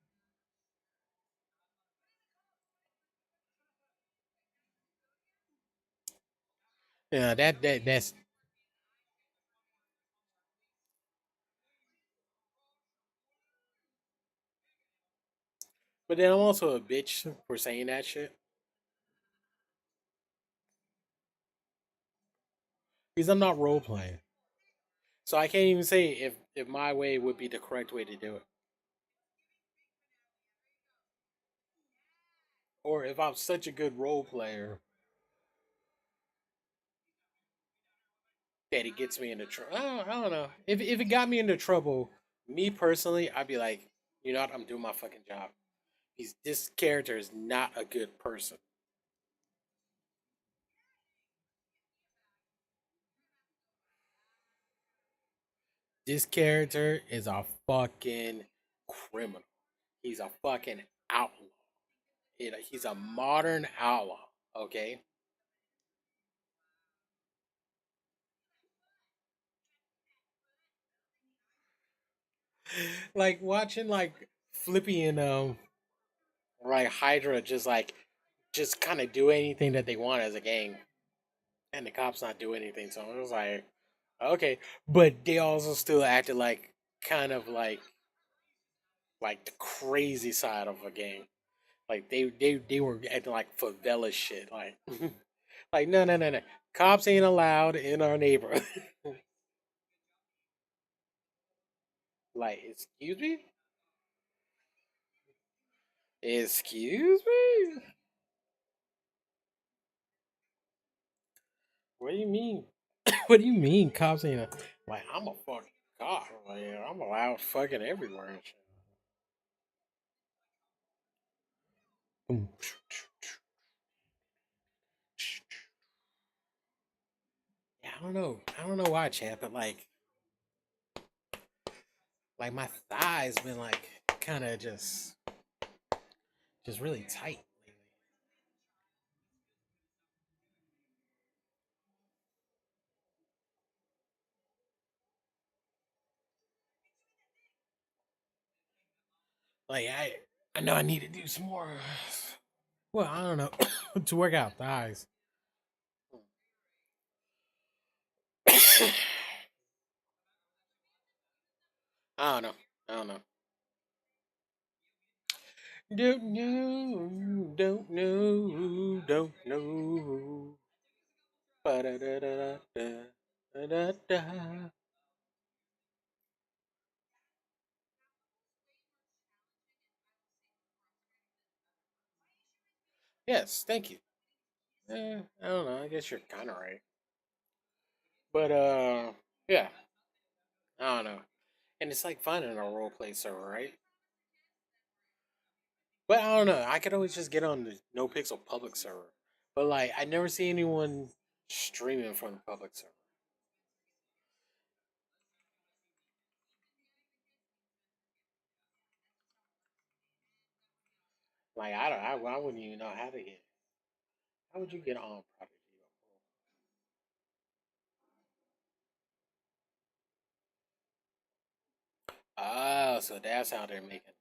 Yeah, that's. But then I'm also a bitch for saying that shit because I'm not role playing, so I can't even say if my way would be the correct way to do it, or if I'm such a good role player that it gets me into trouble. I don't know. If it got me into trouble, me personally, I'd be like, you know what? I'm doing my fucking job. This character is not a good person. This character is a fucking criminal. He's a fucking outlaw. He's a modern outlaw. Okay, like watching like Flippy and like Hydra just kind of do anything that they want as a gang, and the cops not do anything. So it was like, okay, but they also still acted like kind of like the crazy side of a gang. Like they were acting like favela shit. Like like no, cops ain't allowed in our neighborhood. Like excuse me, excuse me. What do you mean? What do you mean cops ain't like I'm a fucking cop. Like I'm allowed fucking everywhere and shit. Boom. Yeah, I don't know why, champ, but like my thighs been like kind of just really tight lately. Like I know I need to do some more. Well, I don't know to work out thighs. I don't know. I don't know. Don't know. Don't know. Don't know. Ba-da-da-da-da. Da-da-da. Yes, thank you. I don't know. I guess you're kind of right. But yeah, I don't know. And it's like finding a role play server, right? But I don't know. I could always just get on the No Pixel public server. But like, I never see anyone streaming from the public server. Like, I wouldn't even know how to get. How would you get on Prodigy? Oh, so that's how they're making.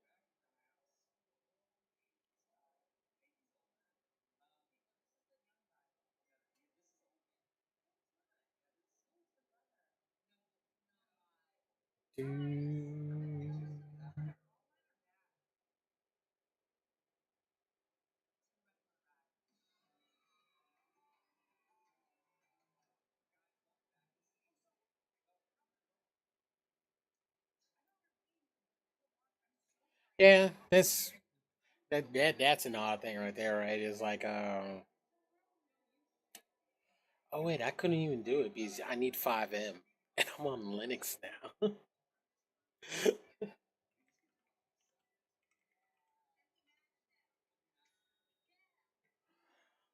Yeah, that's an odd thing right there, right? It's like, oh wait, I couldn't even do it because I need 5M, and I'm on Linux now.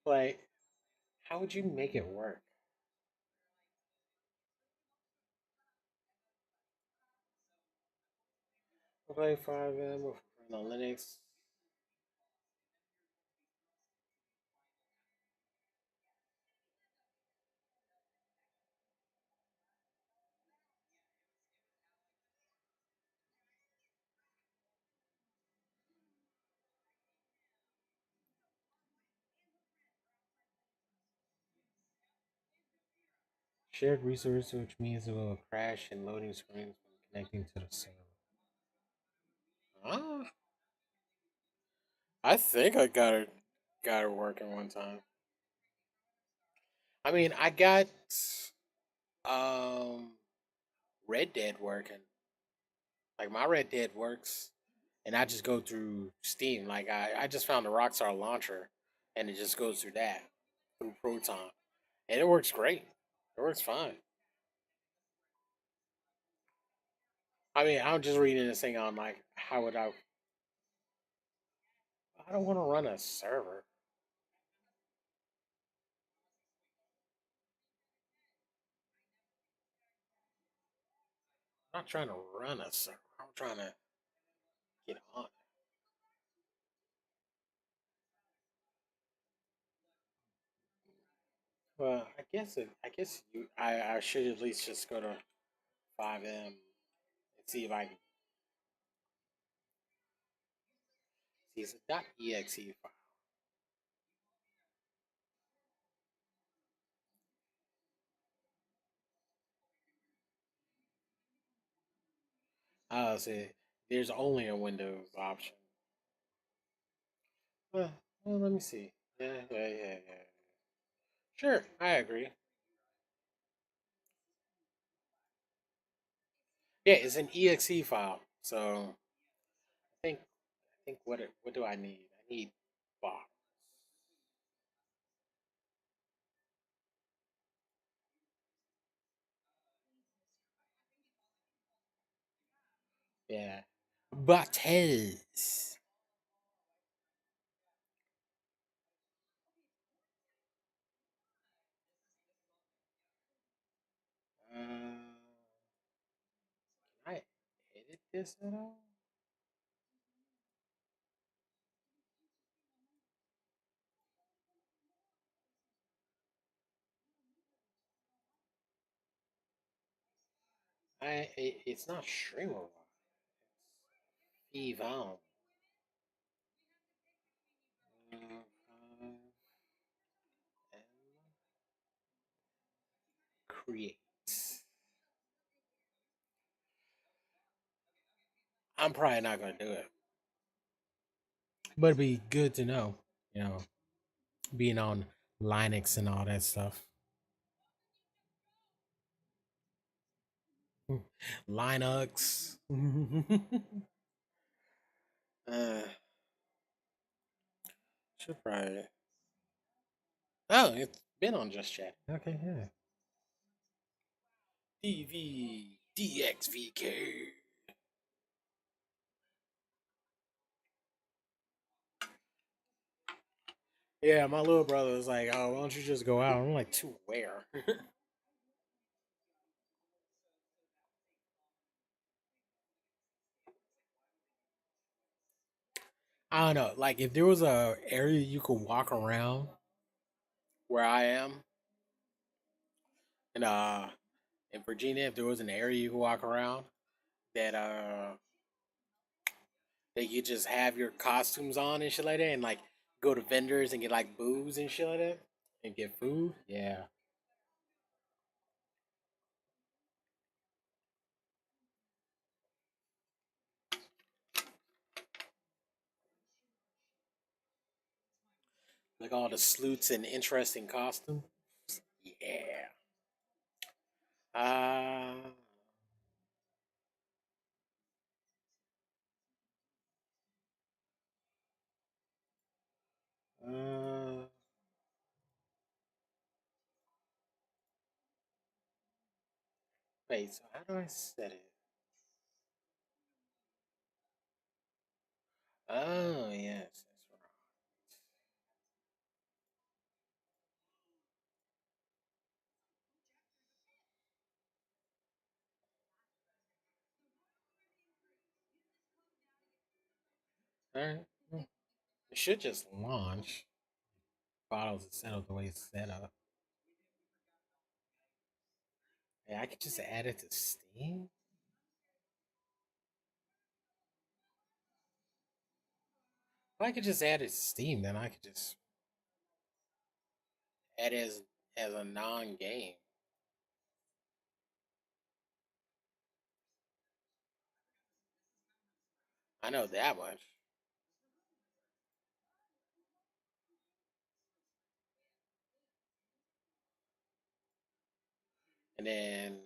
Like, how would you make it work? Play 5M with the Linux. Shared resource, which means it will crash and loading screens when connecting to the server. Ah, I think I got it working one time. I mean, I got um Red Dead working. Like my Red Dead works, and I just go through Steam. Like I just found the Rockstar launcher, and it just goes through that through Proton, and it works great. It works fine. I mean, I'm just reading this thing on like how would I? I don't want to run a server. I'm not trying to run a server. I'm trying to get on. Well, I guess I should at least just go to 5M and see if I can see it's a .exe file. Oh, see, there's only a Windows option. Well, let me see. Yeah. Sure, I agree. Yeah, it's an exe file. So I think what do I need? I need box. Yeah, Battles. Can I edit this at all? It's not streamable. It's eval. Create. I'm probably not gonna do it, but it'd be good to know. You know, being on Linux and all that stuff. Linux. uh, should probably. Oh, it's been on Just Chat. Okay, yeah. DVDXVK. Yeah, my little brother was like, "Oh, why don't you just go out?" I'm like, "To where?" I don't know. Like, if there was a area you could walk around where I am, in Virginia, if there was an area you could walk around, that that you just have your costumes on and shit like that, and like go to vendors and get like booze and shit like that, and get food. Yeah, like all the sleuths and interesting costumes. Yeah. Uh, uh, wait. So how do I set it? Oh yes, that's right. All right. Well, it should just launch. Bottles is set up the way it's set up. Yeah, I could just add it to Steam. If I could just add it to Steam, then I could just add it as a non-game. I know that much. And then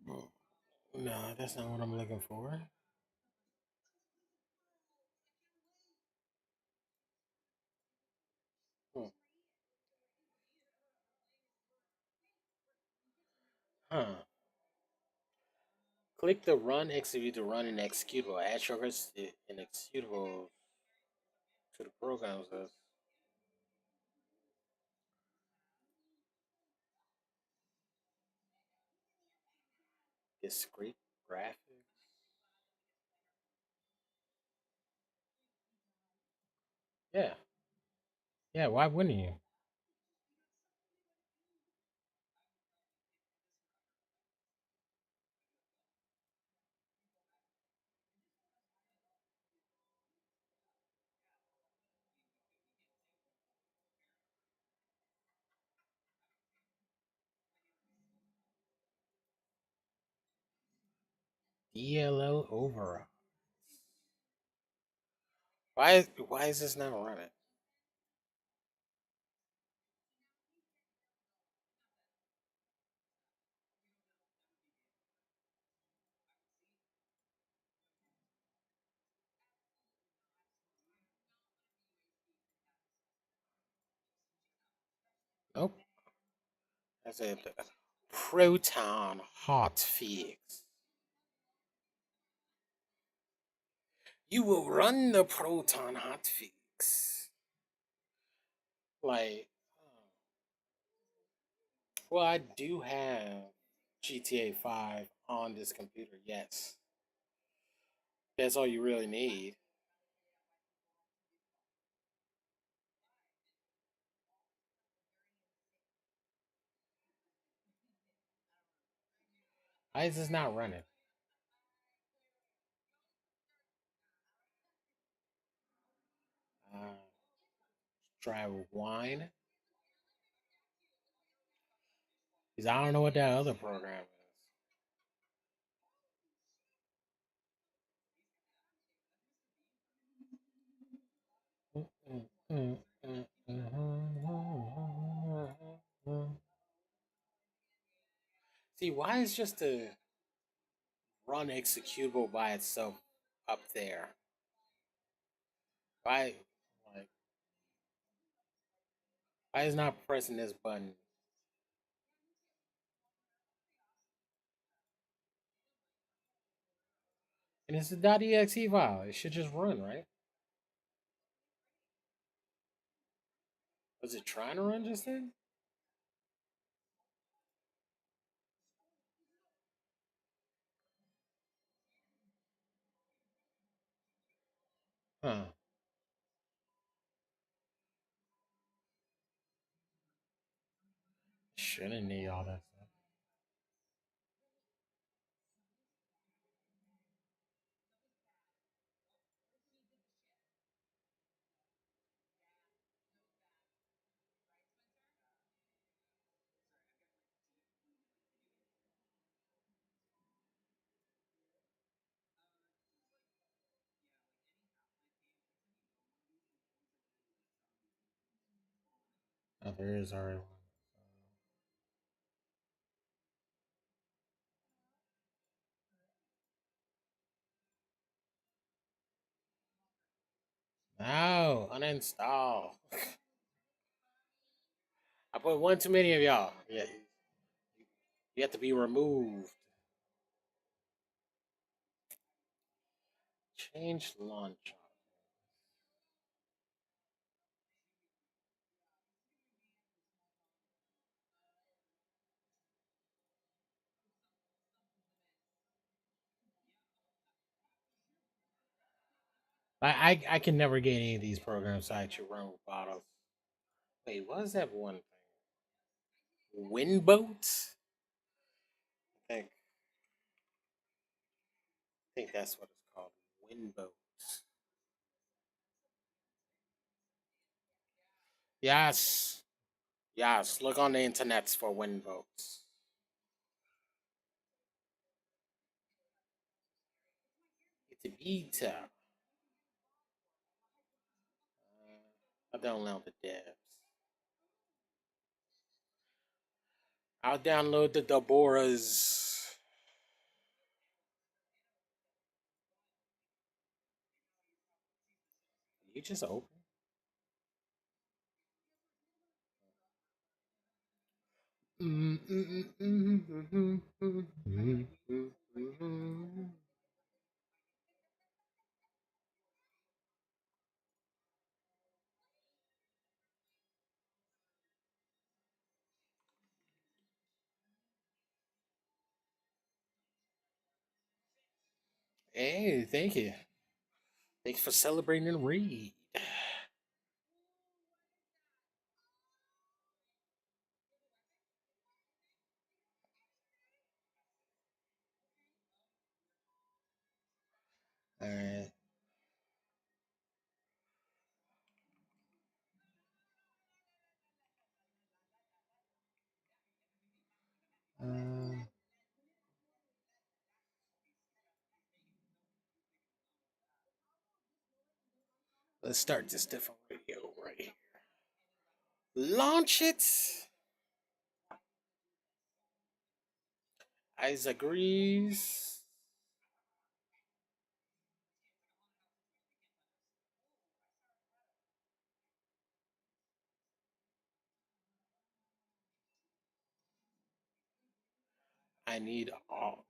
no, no, that's not what I'm looking for. Hmm. Huh. Click the run execute to run an executable. Add shortcuts to an executable to the program. Says discrete graphics. Yeah, yeah. Why wouldn't you? DLL override. Why is this not running? Nope. That's a proton hotfix. You will run the proton hotfix. Like, well, I do have GTA 5 on this computer. Yes, that's all you really need. Why is this not running? Uh, try wine. Because I don't know what that other program is. See, why is just a run executable by itself up there? Why, like, why is not pressing this button? And it's a .exe file. It should just run, right? Was it trying to run just then? Huh. I didn't need all that stuff. Oh, there is already one. No, uninstall. I put one too many of y'all. Yeah, you have to be removed. Change launch. I can never get any of these programs out your run with bottles. Wait, what is that one thing? Windboat? I think that's what it's called. Windboat. Yes. Yes. Look on the internets for windboats. It's a beta. I download the devs. I'll download the Deborahs. You just open. Hey, thank you. Thanks for celebrating and read. Alright. Uh, let's start this different radio right here. Launch it. Eyes agrees. I need all.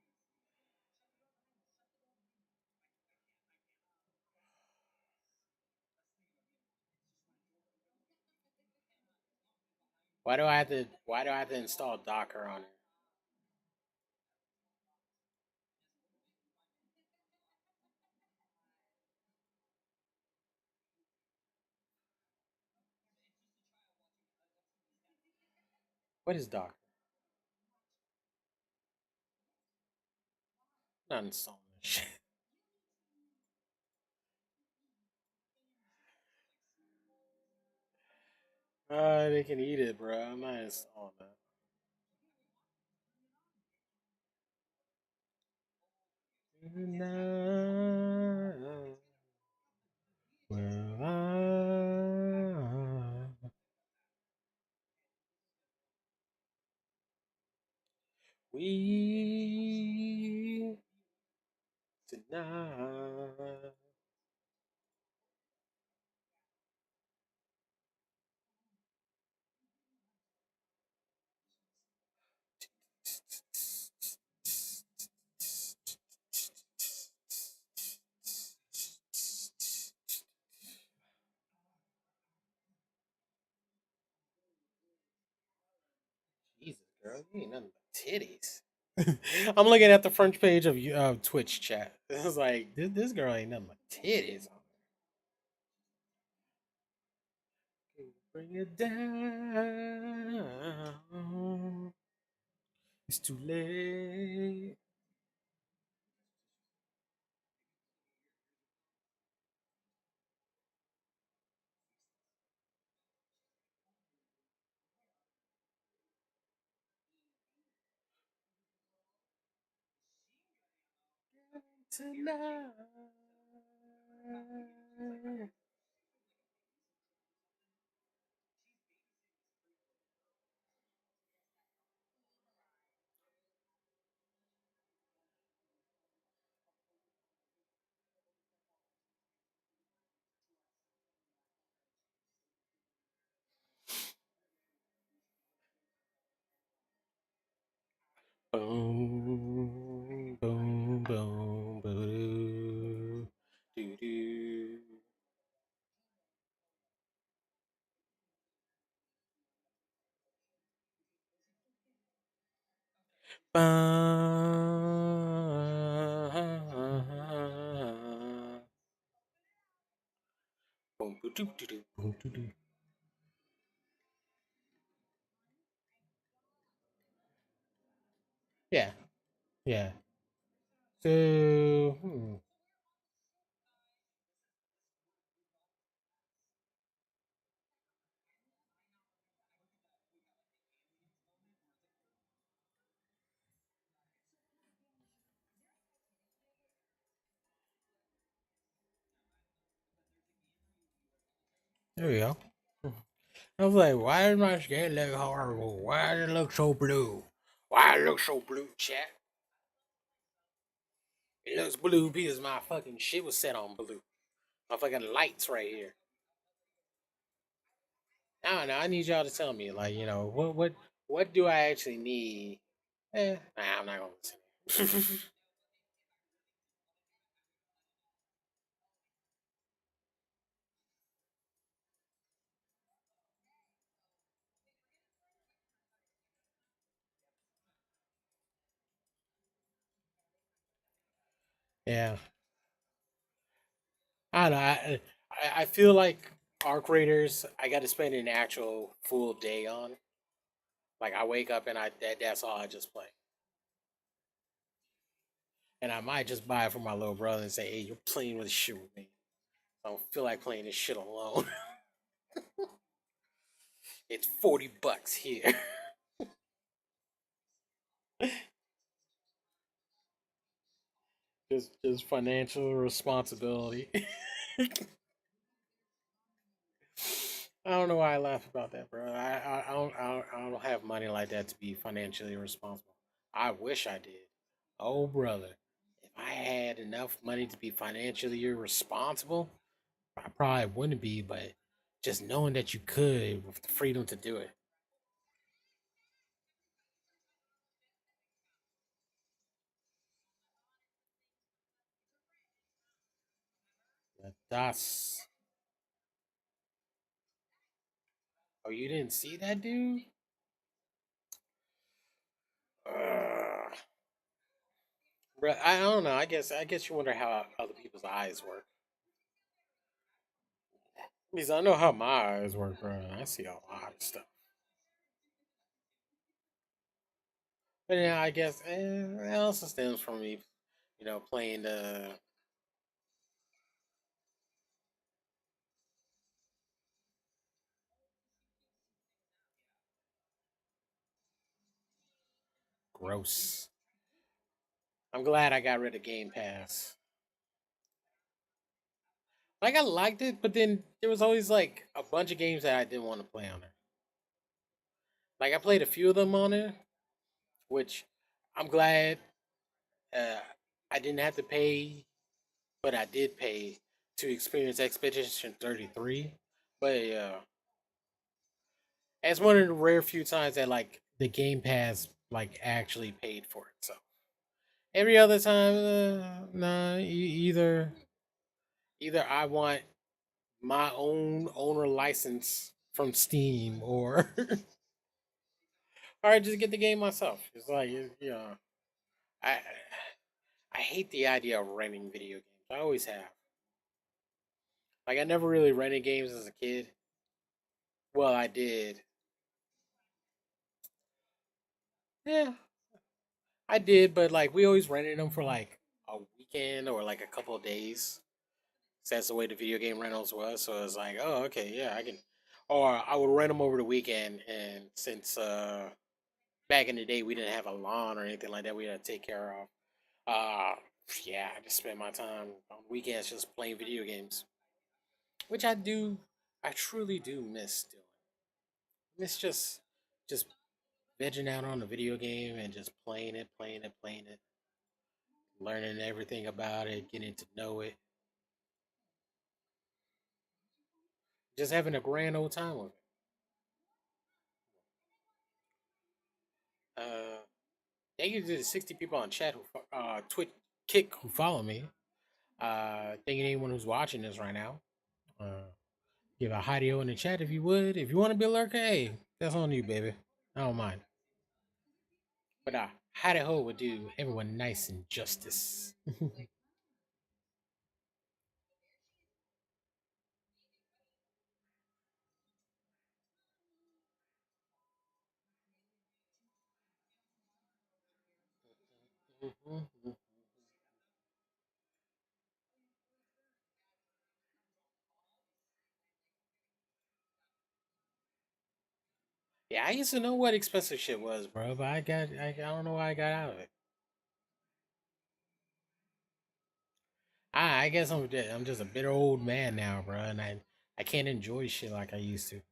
Why do I have to? Why do I have to install Docker on it? What is Docker? I'm not installing this shit. They can eat it, bro. I'm not installing that. Now, we tonight. Jesus, girl, you ain't nothing but titties. I'm looking at the front page of Twitch chat. It's like this girl ain't nothing but titties. Bring it down. It's too late. Tonight. Boom, boom, boom, boo, doo doo. Boom, boo, doo, doo, doo, boom, doo, doo. Yeah, yeah. So, there we go. I was like, why does my skin look horrible? Why does it look so blue? Why does it look so blue, chat? It looks blue because my fucking shit was set on blue. My fucking lights right here. I don't know. I need y'all to tell me, like, what do I actually need? Nah, I'm not gonna listen. Yeah, I don't know. I feel like arc raiders. I got to spend an actual full day on. Like, I wake up and that's all I just play. And I might just buy it for my little brother and say, "Hey, you're playing with this shit with me. I don't feel like playing this shit alone. It's $40 here." Just financial responsibility. I don't know why I laugh about that, bro. I don't have money like that to be financially responsible. I wish I did. Oh, brother, if I had enough money to be financially irresponsible, I probably wouldn't be. But just knowing that you could with the freedom to do it, that's. Oh, you didn't see that dude? Ugh. Bro, I don't know. I guess you wonder how other people's eyes work. Because I know how my eyes work, bro. And I see a lot of stuff. But yeah, I guess it also stems from me, playing the gross. I'm glad I got rid of Game Pass. Like, I liked it, but then there was always like a bunch of games that I didn't want to play on it. Like, I played a few of them on it, which I'm glad uh, I didn't have to pay, but I did pay to experience Expedition 33. But it's one of the rare few times that like the Game Pass like actually paid for it. So every other time, nah, either I want my own owner license from Steam, or or I just get the game myself. It's like, I I hate the idea of renting video games. I always have. Like, I never really rented games as a kid. Well, I did. Yeah, I did, but like we always rented them for like a weekend or like a couple of days. So that's the way the video game rentals was. So it's like, oh, okay, yeah, I can. Or I would rent them over the weekend, and since back in the day we didn't have a lawn or anything like that, we had to take care of. Uh, yeah, I just spend my time on weekends just playing video games, which I do. I truly do miss doing. Miss just vegging out on the video game and just playing it, learning everything about it, getting to know it, just having a grand old time with it. Thank you to the 60 people on chat who Twitch kick who follow me. Thank you to anyone who's watching this right now. Uh, give a hideo in the chat if you would. If you want to be a lurker, hey, that's on you, baby. I don't mind. But hidey ho would do everyone nice and justice. Yeah, I used to know what expensive shit was, bro, but I don't know why I got out of it. I guess I'm just a bitter old man now, bro, and I can't enjoy shit like I used to.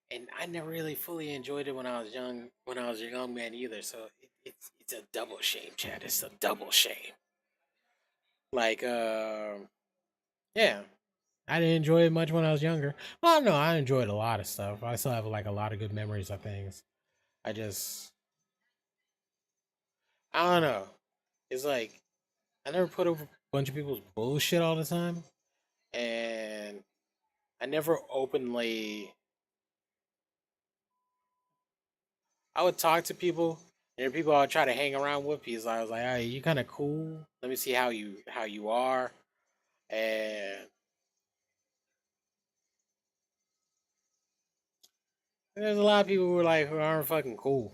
And I never really fully enjoyed it when I was young. When I was a young man, either. So it's a double shame, Chad. It's a double shame. Like, yeah, I didn't enjoy it much when I was younger. Well, no, I enjoyed a lot of stuff. I still have like a lot of good memories of things. I just, I don't know. It's like I never put over a bunch of people's bullshit all the time, and I never openly. I would talk to people, and there are people I would try to hang around with because I was like, "Hey, you kind of cool. Let me see how you are." And there's a lot of people who aren't fucking cool.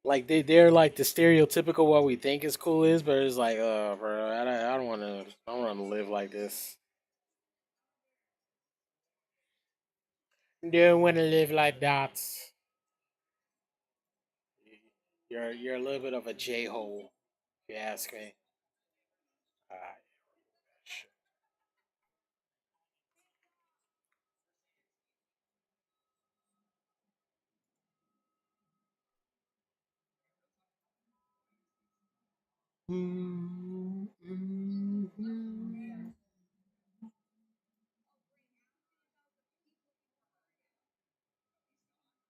Like they're like the stereotypical what we think is cool is, but it's like, bro, I don't want to live like this. Don't want to live like that. You're a little bit of a j hole, if you ask me. Uh,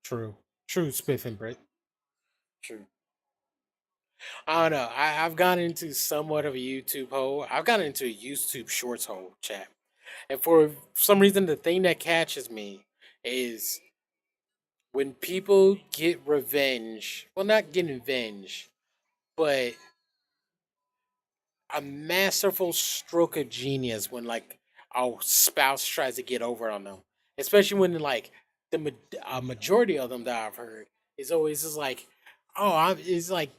True, true, Spiff and Brit. True. I don't know. I've gone into somewhat of a YouTube hole. I've gotten into a YouTube Shorts hole, chat. And for some reason, the thing that catches me is when people get revenge. Well, not getting revenge, but a masterful stroke of genius when like a spouse tries to get over on them, especially when like a majority of them that I've heard is always just like, oh, it's like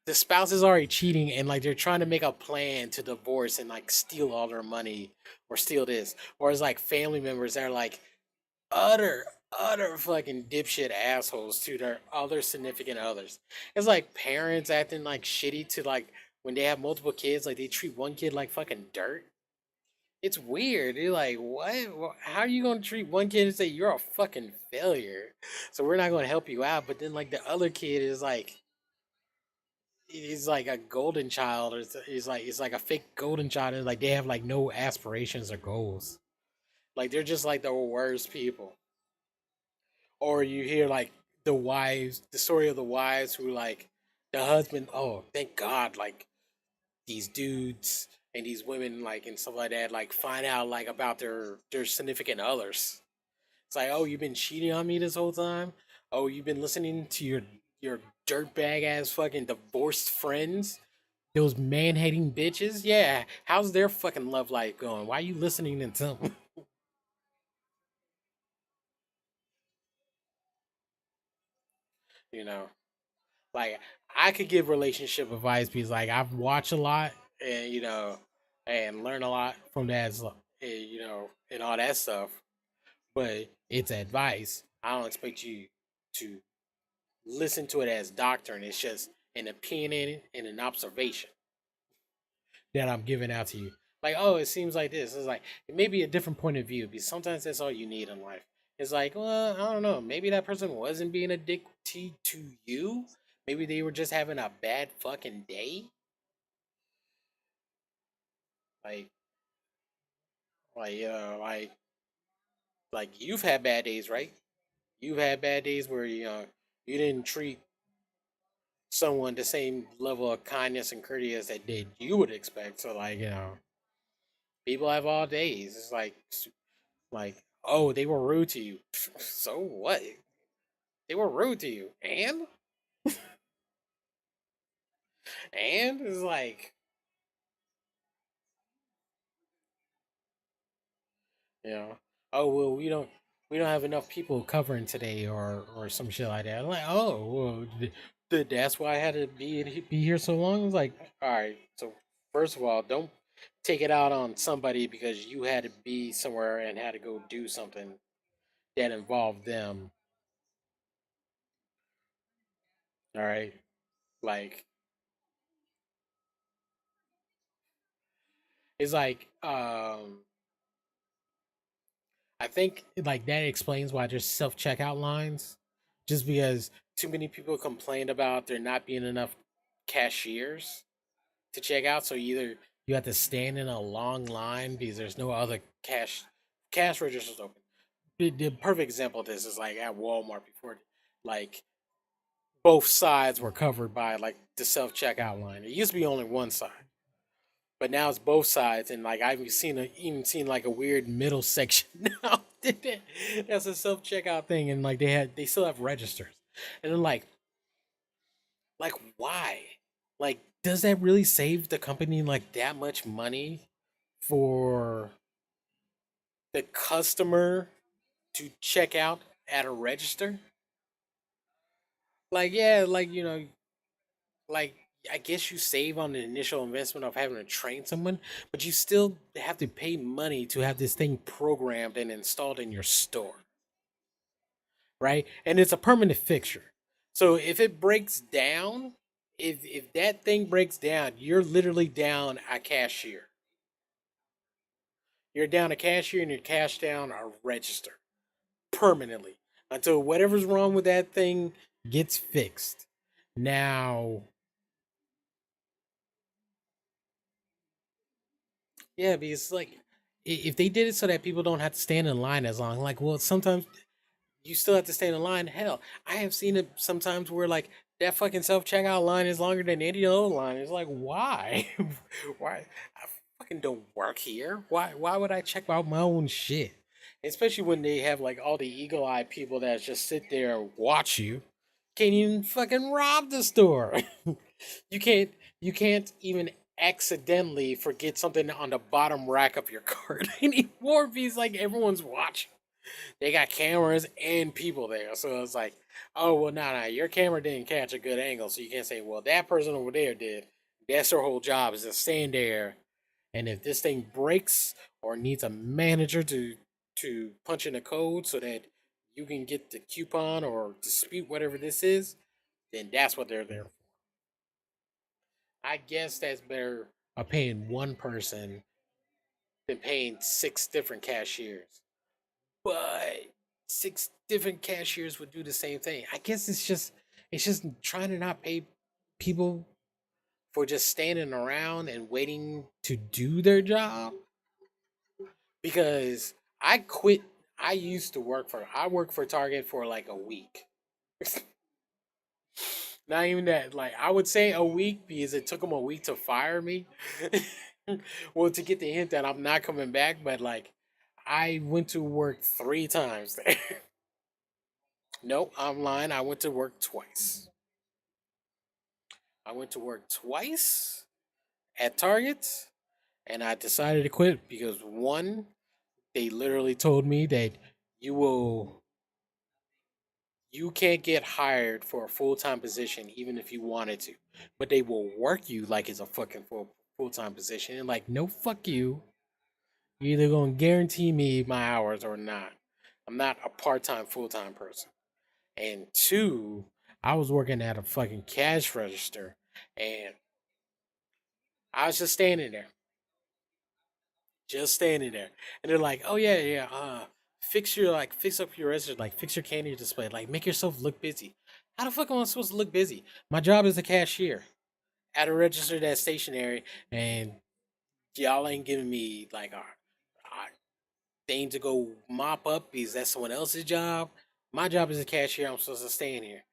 the spouse is already cheating and like they're trying to make a plan to divorce and like steal all their money or steal this, or it's like family members that are like utter utter fucking dipshit assholes to their other significant others. It's like parents acting like shitty to like when they have multiple kids, like they treat one kid like fucking dirt. It's weird. You're like, what? How are you gonna treat one kid and say you're a fucking failure? So we're not gonna help you out. But then like the other kid is like, he's like a golden child, or it's like a fake golden child, and like they have like no aspirations or goals. Like they're just like the worst people. Or you hear like the story of the wives who like the husband. Oh, thank God! Like these dudes and these women, like and stuff like that, like find out like about their significant others. It's like, oh, you've been cheating on me this whole time. Oh, you've been listening to your dirtbag ass fucking divorced friends. Those man hating bitches, yeah. How's their fucking love life going? Why are you listening to them? you know, like I could give relationship advice because like I've watched a lot and and learn a lot from that, and all that stuff. But it's advice. I don't expect you to listen to it as doctrine. It's just an opinion and an observation that I'm giving out to you. Like, oh, it seems like this. It's like it may be a different point of view because sometimes that's all you need in life. It's like, well, I don't know. Maybe that person wasn't being a dick to you. Maybe they were just having a bad fucking day. Like, like you've had bad days, right? You've had bad days where you didn't treat someone the same level of kindness and courteous that did you would expect. So like, people have all days. It's like, oh, they were rude to you. So what? They were rude to you. And it's like, you know, oh well, we don't have enough people covering today or some shit like that. I'm like, oh, well, that's why I had to be here so long. It's like, all right, so first of all, don't take it out on somebody because you had to be somewhere and had to go do something that involved them. All right, like it's like I think like that explains why there's self checkout lines, just because too many people complained about there not being enough cashiers to check out. So either you have to stand in a long line because there's no other cash registers open. The perfect example of this is like at Walmart before, like both sides were covered by like the self checkout line. It used to be only one side, but now it's both sides, and like I've even seen like a weird middle section now. That's a self checkout thing, and like they still have registers, and then like why? Like, does that really save the company like that much money for the customer to check out at a register? Like, yeah, like like I guess you save on the initial investment of having to train someone, but you still have to pay money to have this thing programmed and installed in your store, right? And it's a permanent fixture. So if it breaks down, if that thing breaks down, you're literally down a cashier. You're down a cashier and you're cash down a register permanently until whatever's wrong with that thing gets fixed. Now, yeah, because like if they did it so that people don't have to stand in line as long, like well, sometimes you still have to stand in line. Hell, I have seen it sometimes where like that fucking self checkout line is longer than any other line. It's like why, why? I fucking don't work here. Why would I check out my own shit? Especially when they have like all the eagle eye people that just sit there and watch you. Can't even fucking rob the store. you can't you can't even accidentally forget something on the bottom rack of your cart anymore because like everyone's watching. They got cameras and people there. So it's like, oh well nah, your camera didn't catch a good angle, so you can't say, well, that person over there did. That's their whole job is to stand there, and if this thing breaks or needs a manager to punch in a code so that you can get the coupon or dispute whatever this is, then that's what they're there for. I guess that's better of paying one person than paying six different cashiers. But six different cashiers would do the same thing. I guess it's just trying to not pay people for just standing around and waiting to do their job because I quit. I worked for Target for like a week. Not even that. Like I would say a week because it took them a week to fire me. Well, to get the hint that I'm not coming back, but like I went to work 3 times there. Nope, I'm lying. I went to work twice. I went to work twice. at Target, and I decided to quit because one, they literally told me that you will you can't get hired for a full time position even if you wanted to, but they will work you like it's a fucking full time position. And like, no, fuck you. You're either gonna guarantee me my hours or not. I'm not a part time, full time person. And two, I was working at a fucking cash register, and I was just standing there, and they're like, "Oh yeah, yeah, fix up your register, like fix your candy display, like make yourself look busy." How the fuck am I supposed to look busy? My job is a cashier at a register that's stationary, and y'all ain't giving me like a thing to go mop up because that's someone else's job. My job is a cashier. I'm supposed to stay in here.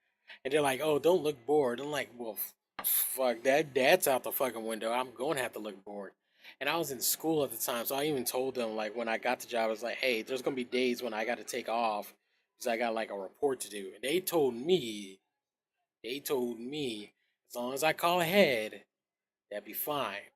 And they're like, "Oh, don't look bored." I'm like, "Well, fuck that. That's out the fucking window. I'm going to have to look bored." And I was in school at the time, so I even told them like when I got the job, I was like, "Hey, there's gonna be days when I got to take off because I got like a report to do." And they told me, as long as I call ahead, that'd be fine.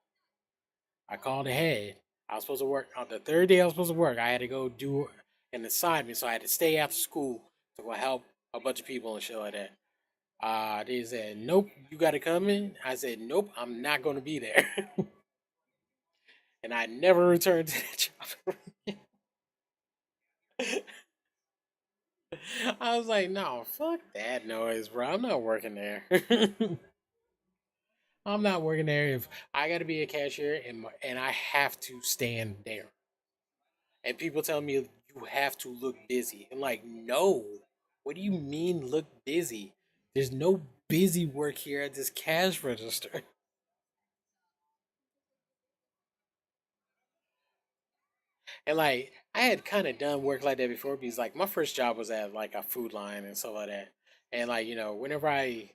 I called ahead. I was supposed to work on the third day. I was supposed to work. I had to go do an assignment, so I had to stay after school to go help a bunch of people and shit like that. They said, "Nope, you got to come in." I said, "Nope, I'm not going to be there," and I never returned to that job. I was like, "No, fuck that noise, bro. I'm not working there. I'm not working there if I got to be a cashier and I have to stand there." And people tell me you have to look busy. I'm like, no. What do you mean look busy? There's no busy work here at this cash register. And like I had kind of done work like that before because like my first job was at like a food line and stuff like that. And like, whenever I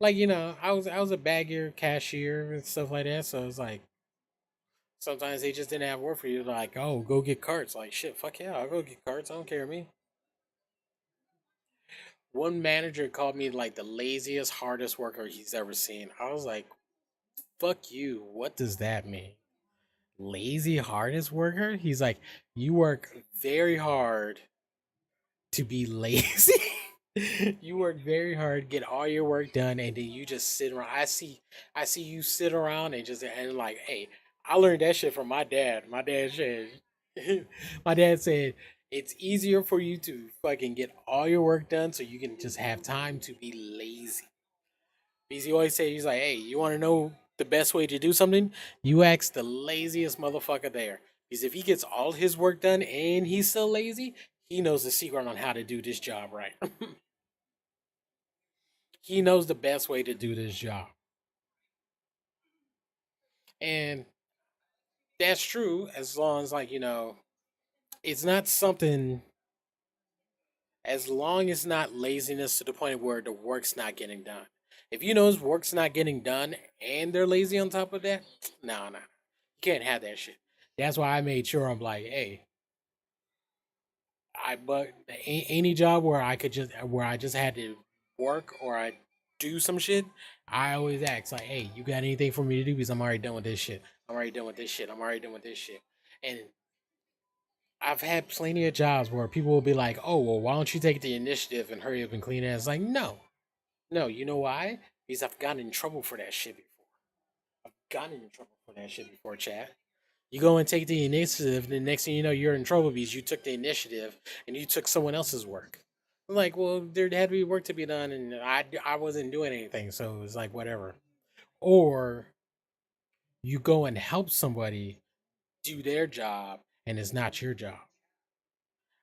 was a bagger cashier and stuff like that. So it's like sometimes they just didn't have work for you. Like, oh, go get carts. Like shit, fuck yeah, I'll go get carts. I don't care me. One manager called me like the laziest, hardest worker he's ever seen. I was like, fuck you. What does that mean? Lazy, hardest worker? He's like, you work very hard to be lazy. You work very hard, get all your work done, and then you just sit around. I see you sit around and like, hey, I learned that shit from my dad. My dad said it's easier for you to fucking get all your work done so you can just have time to be lazy. Because he always say he's like, hey, you want to know the best way to do something? You ask the laziest motherfucker there. Because if he gets all his work done and he's still lazy, he knows the secret on how to do this job right. He knows the best way to do this job. And that's true as long as like, it's not something as long as it's not laziness to the point where the work's not getting done. If you know his work's not getting done and they're lazy on top of that, no. You can't have that shit. That's why I made sure I'm like, hey, but any job where I just had to work or I do some shit, I always ask like, hey, you got anything for me to do? Because I'm already done with this shit. I'm already done with this shit. I'm already done with this shit. And I've had plenty of jobs where people will be like, oh, well, why don't you take the initiative and hurry up and clean it? It's like, no, no, you know why? Because I've gotten in trouble for that shit before. I've gotten in trouble for that shit before, Chad. You go and take the initiative, and the next thing you know, you're in trouble because you took the initiative and you took someone else's work. I'm like, well, there had to be work to be done, and I wasn't doing anything, so it was like whatever. Or you go and help somebody do their job, and it's not your job.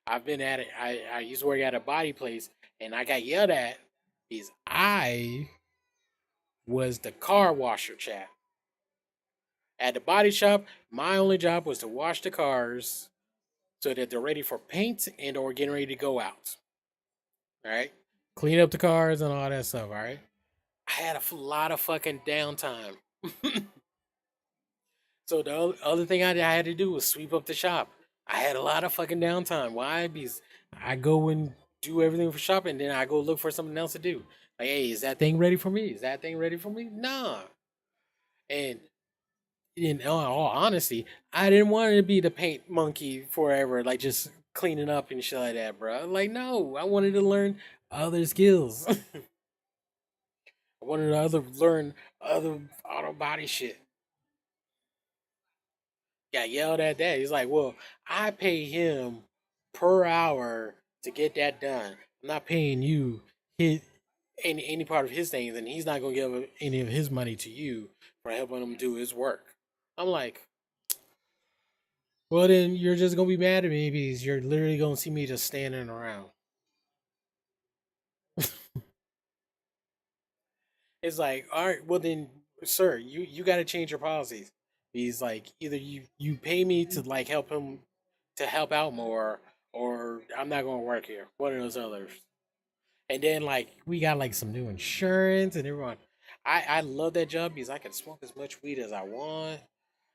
I've been at it. I used to work at a body place, and I got yelled at because I was the car washer, chat. At the body shop, my only job was to wash the cars so that they're ready for paint and or getting ready to go out. All right, clean up the cars and all that stuff. All right, I had a lot of fucking downtime. So the other thing I had to do was sweep up the shop. I had a lot of fucking downtime. Why? Because I go in. do everything for shopping, then I go look for something else to do. Like, hey, is that thing ready for me? Is that thing ready for me? Nah. And in all honesty, I didn't want to be the paint monkey forever, like just cleaning up and shit like that, bro. Like, no, I wanted to learn other skills. I wanted to learn other auto body shit. Got yelled at that. He's like, well, I pay him per hour to get that done. I'm not paying you his any part of his things, and he's not gonna give any of his money to you for helping him do his work. I'm like, well, then you're just gonna be mad at me because you're literally gonna see me just standing around. It's like, all right, well then, sir, you got to change your policies. He's like, either you pay me to like help him to help out more, or I'm not gonna work here. One of those others. And then like we got like some new insurance and everyone. I love that job because I can smoke as much weed as I want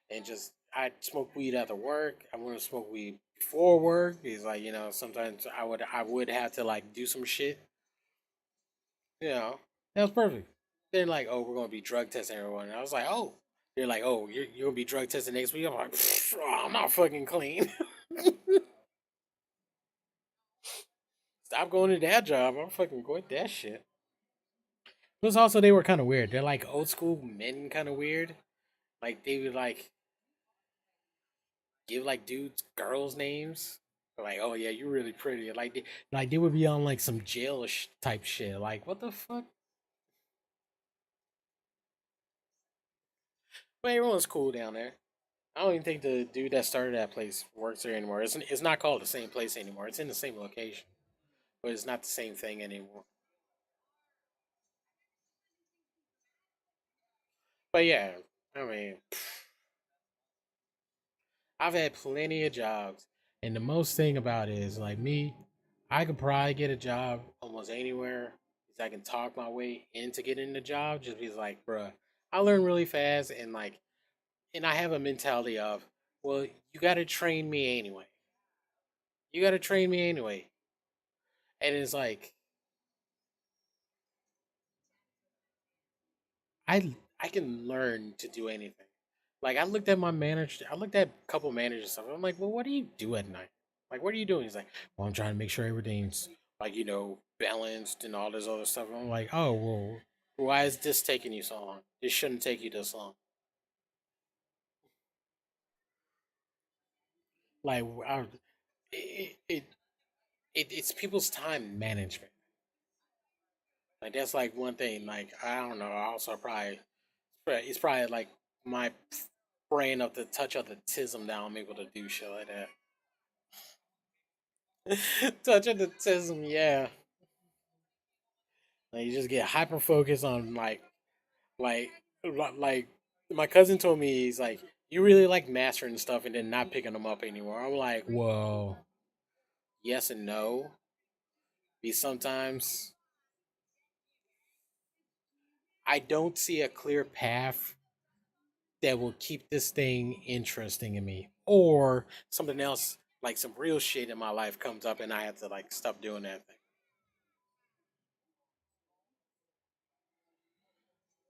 and just I smoke weed after work. I want to smoke weed before work because like sometimes I would have to like do some shit. That was perfect. They're like, oh, we're gonna be drug testing everyone. And I was like, oh. They're like, oh, you're gonna be drug testing next week. I'm like, oh, I'm not fucking clean. Stop going to that job. I'm fucking quit that shit. Plus, also they were kind of weird. They're like old school men, kind of weird. Like they would like give like dudes girls names. Like, oh yeah, you're really pretty. Like they would be on like some jail type shit. Like, what the fuck? But everyone's cool down there. I don't even think the dude that started that place works there anymore. It's not called the same place anymore. It's in the same location, but it's not the same thing anymore. But yeah, I mean, I've had plenty of jobs, and the most thing about it is like me, I could probably get a job almost anywhere because I can talk my way into getting the job. Just because, like, bruh, I learn really fast, and like, and I have a mentality of, well, you got to train me anyway. You got to train me anyway, and it's like I can learn to do anything. Like I looked at my manager, I looked at a couple managers stuff. I'm like, well, what do you do at night? Like, what are you doing? He's like, well, I'm trying to make sure everything's like balanced and all this other stuff. I'm like, oh well, why is this taking you so long? This shouldn't take you this long. Like, it, it, it's people's time management. Like that's like one thing. Like I don't know. Also probably it's probably like my brain of the touch of the tism that I'm able to do shit like that. Touch of the tism, yeah. Like you just get hyper focused on like like my cousin told me he's like you really like mastering stuff and then not picking them up anymore. I'm like, whoa, yes and no. Because sometimes I don't see a clear path that will keep this thing interesting in me, or something else like some real shit in my life comes up and I have to like stop doing that thing.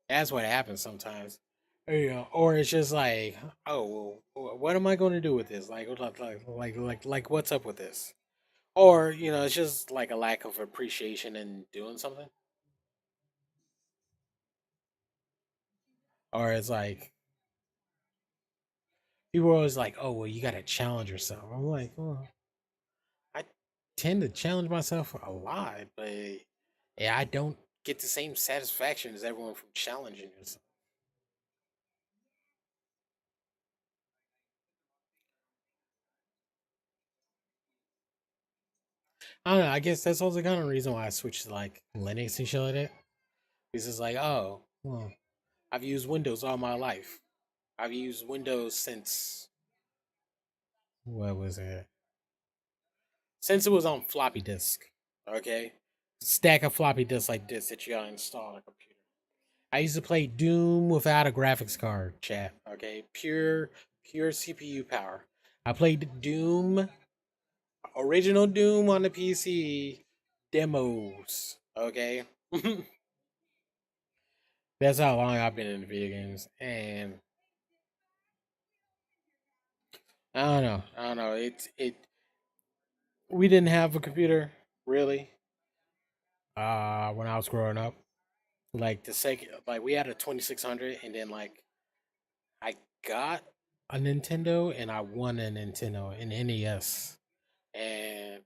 That's what happens sometimes. Or it's just like, oh, well, what am I going to do with this? Like, what's up with this? Or it's just like a lack of appreciation in doing something. Or it's like people are always like, oh, well, you got to challenge yourself. I'm like, well, I tend to challenge myself a lot, but yeah, I don't get the same satisfaction as everyone from challenging yourself. I don't know. I guess that's also kind of the reason why I switched to like Linux and shit like that. Because it's like, oh, well, I've used Windows all my life. I've used Windows since what was it? Since it was on floppy disk. Okay, stack of floppy disks like this that you gotta install on a computer. I used to play Doom without a graphics card. Chat. Okay, pure CPU power. I played Doom, original Doom on the PC demos. Okay, that's how long I've been in video games, and I don't know. I don't know. It. We didn't have a computer really. When I was growing up, like the second, like we had a 2600, and then like I got a Nintendo, and I won a Nintendo, an NES, and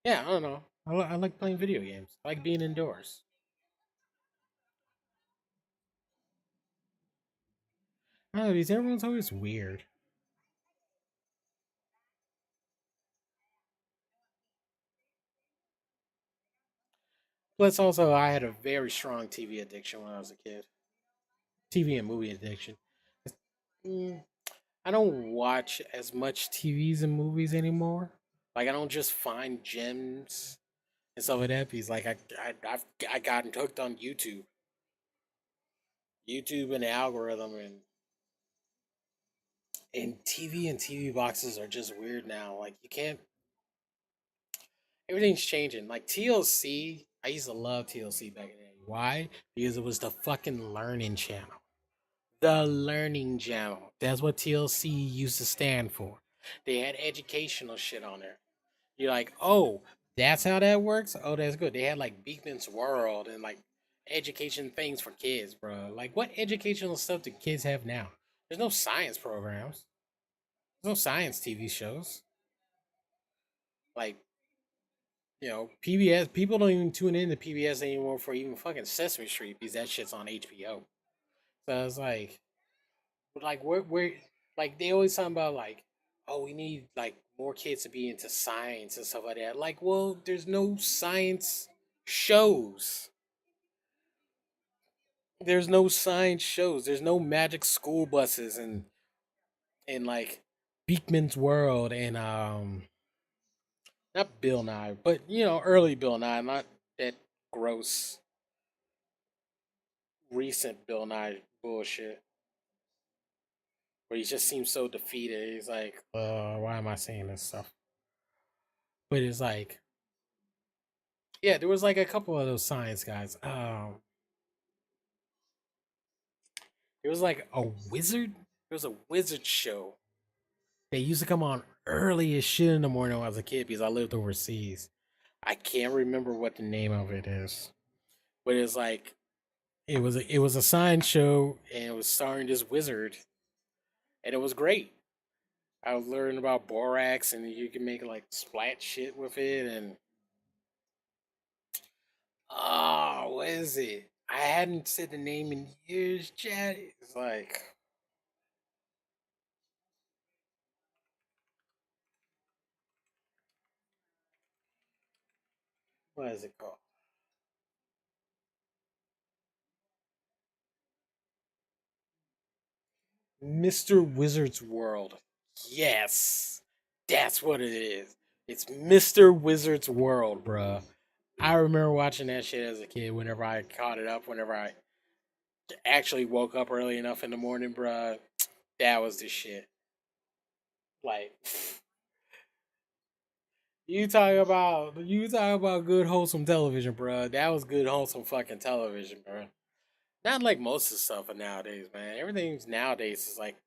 yeah, I don't know. I like playing video games. I like being indoors. I don't know. These everyone's always weird. Plus, also, I had a very strong TV addiction when I was a kid. TV and movie addiction. Mm, I don't watch as much TVs and movies anymore. Like, I don't just find gems and stuff like that. Because, like, I gotten hooked on YouTube and the algorithm, and TV and TV boxes are just weird now. Like, you can't. Everything's changing. Like TLC, I used to love TLC back in the day. Why? Because it was the fucking learning channel. The learning channel. That's what TLC used to stand for. They had educational shit on there. You're like, oh, that's how that works. Oh, that's good. They had like Beekman's World and like education things for kids, bro. Like, what educational stuff do kids have now? There's no science programs. There's no science TV shows. Like, PBS. People don't even tune in to PBS anymore for even fucking Sesame Street because that shit's on HBO. So it's like like they always talking about like, oh, we need like more kids to be into science and stuff like that. Like, well, there's no science shows. There's no science shows. There's no magic school buses and like Beekman's World and not Bill Nye, but early Bill Nye, not that gross recent Bill Nye bullshit where he just seems so defeated. He's like, why am I saying this stuff? But it's like, yeah, there was like a couple of those science guys. There was like a wizard. There was a wizard show. They used to come on early as shit in the morning when I was a kid because I lived overseas. I can't remember what the name of it is, but it's like it was a science show and it was starring this wizard, and it was great. I was learning about borax and you can make like splat shit with it and what is it? I hadn't said the name in years, Chad. It's like, what is it called? Mr. Wizard's World. Yes, that's what it is. It's Mr. Wizard's World, bruh. I remember watching that shit as a kid whenever I caught it up, whenever I actually woke up early enough in the morning, bruh. That was the shit. Like, you talk about good wholesome television, bro. That was good wholesome fucking television, bro. Not like most of the stuff of nowadays, man. Everything's nowadays is like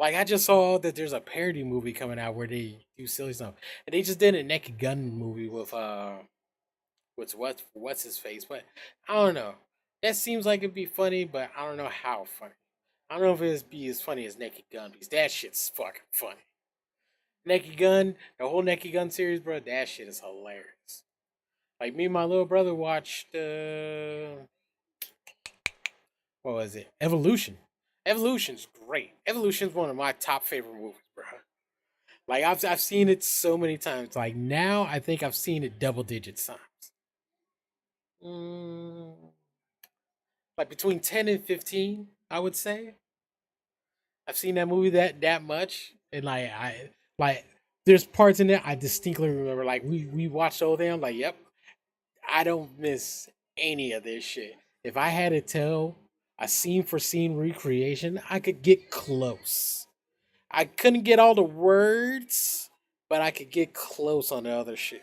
I just saw that there's a parody movie coming out where they do silly stuff, and they just did a Naked Gun movie with what's his face, but I don't know. That seems like it'd be funny, but I don't know how funny. I don't know if it'd be as funny as Naked Gun because that shit's fucking funny. Naked Gun, the whole Naked Gun series, bro, that shit is hilarious. Like me and my little brother watched what was it? Evolution. Evolution's great. Evolution's one of my top favorite movies, bro. Like I've seen it so many times. Like now I think I've seen it double digits times. Mm, like between 10 and 15, I would say. I've seen that movie that much. And like there's parts in there I distinctly remember. Like we watched the whole thing. I'm like, yep, I don't miss any of this shit. If I had to tell a scene for scene recreation, I could get close. I couldn't get all the words, but I could get close on the other shit.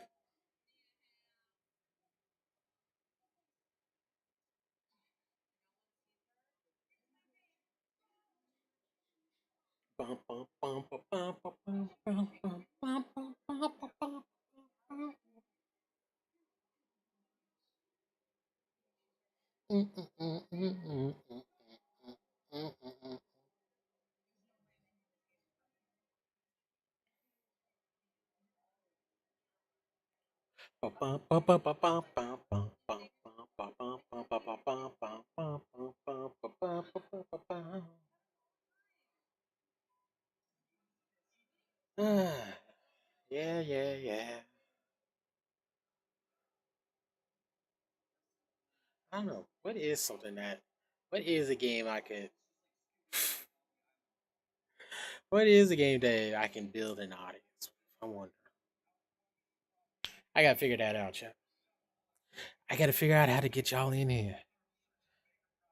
Yeah, yeah, yeah. I don't know. What is something that? What is a game I could? What is a game that I can build an audience? I wonder. I gotta figure that out, chat. I gotta figure out how to get y'all in here.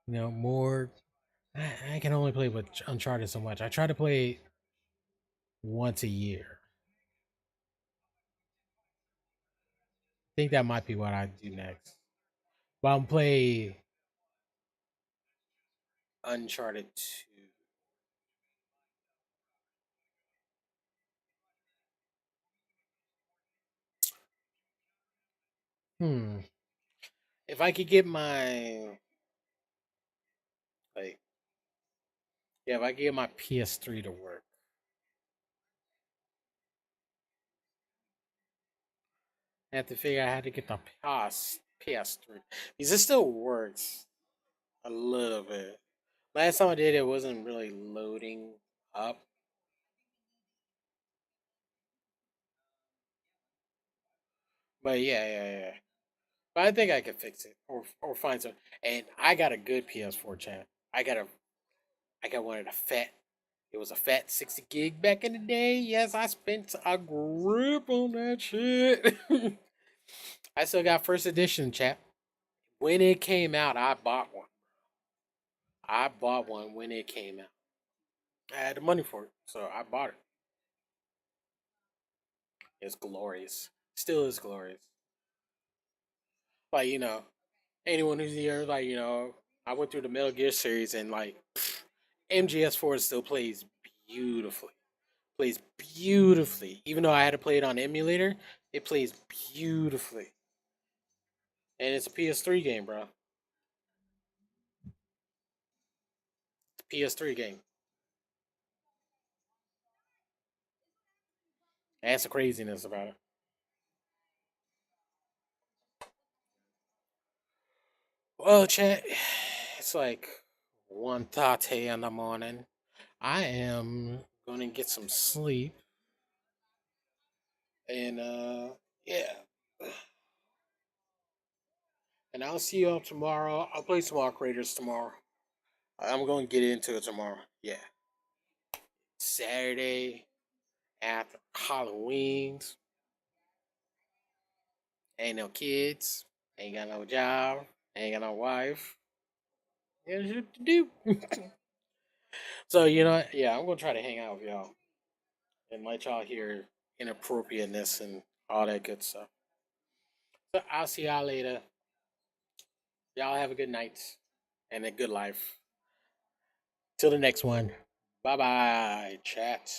More. I can only play with Uncharted so much. I try to play once a year. I think that might be what I do next. But I'm play Uncharted 2. Hmm. If I could get my like, yeah, if I could get my PS3 to work, I have to figure out how to get the PS3 because it still works a little bit. Last time I did it wasn't really loading up, but yeah. But I think I can fix it or find some. And I got a good PS4 chat. I got one of the fat. It was a fat 60 gig back in the day. Yes, I spent a grip on that shit. I still got first edition, chat. When it came out, I bought one. I bought one when it came out. I had the money for it, so I bought it. It's glorious. Still is glorious. Like, anyone who's here, like, I went through the Metal Gear series and like MGS4 still plays beautifully. Plays beautifully. Even though I had to play it on emulator, it plays beautifully. And it's a PS3 game, bro. It's a PS3 game. That's the craziness about it. Well, chat, it's like 1:30 in the morning. I am gonna get some sleep. And yeah. And I'll see you all tomorrow. I'll play some Arc Raiders tomorrow. I'm going to get into it tomorrow. Yeah. Saturday after Halloween's. Ain't no kids. Ain't got no job. Ain't got no wife. Ain't shit to do. So, yeah, I'm going to try to hang out with y'all and let y'all hear inappropriateness and all that good stuff. So, I'll see y'all later. Y'all have a good night and a good life. Till the next one. Bye bye, chat.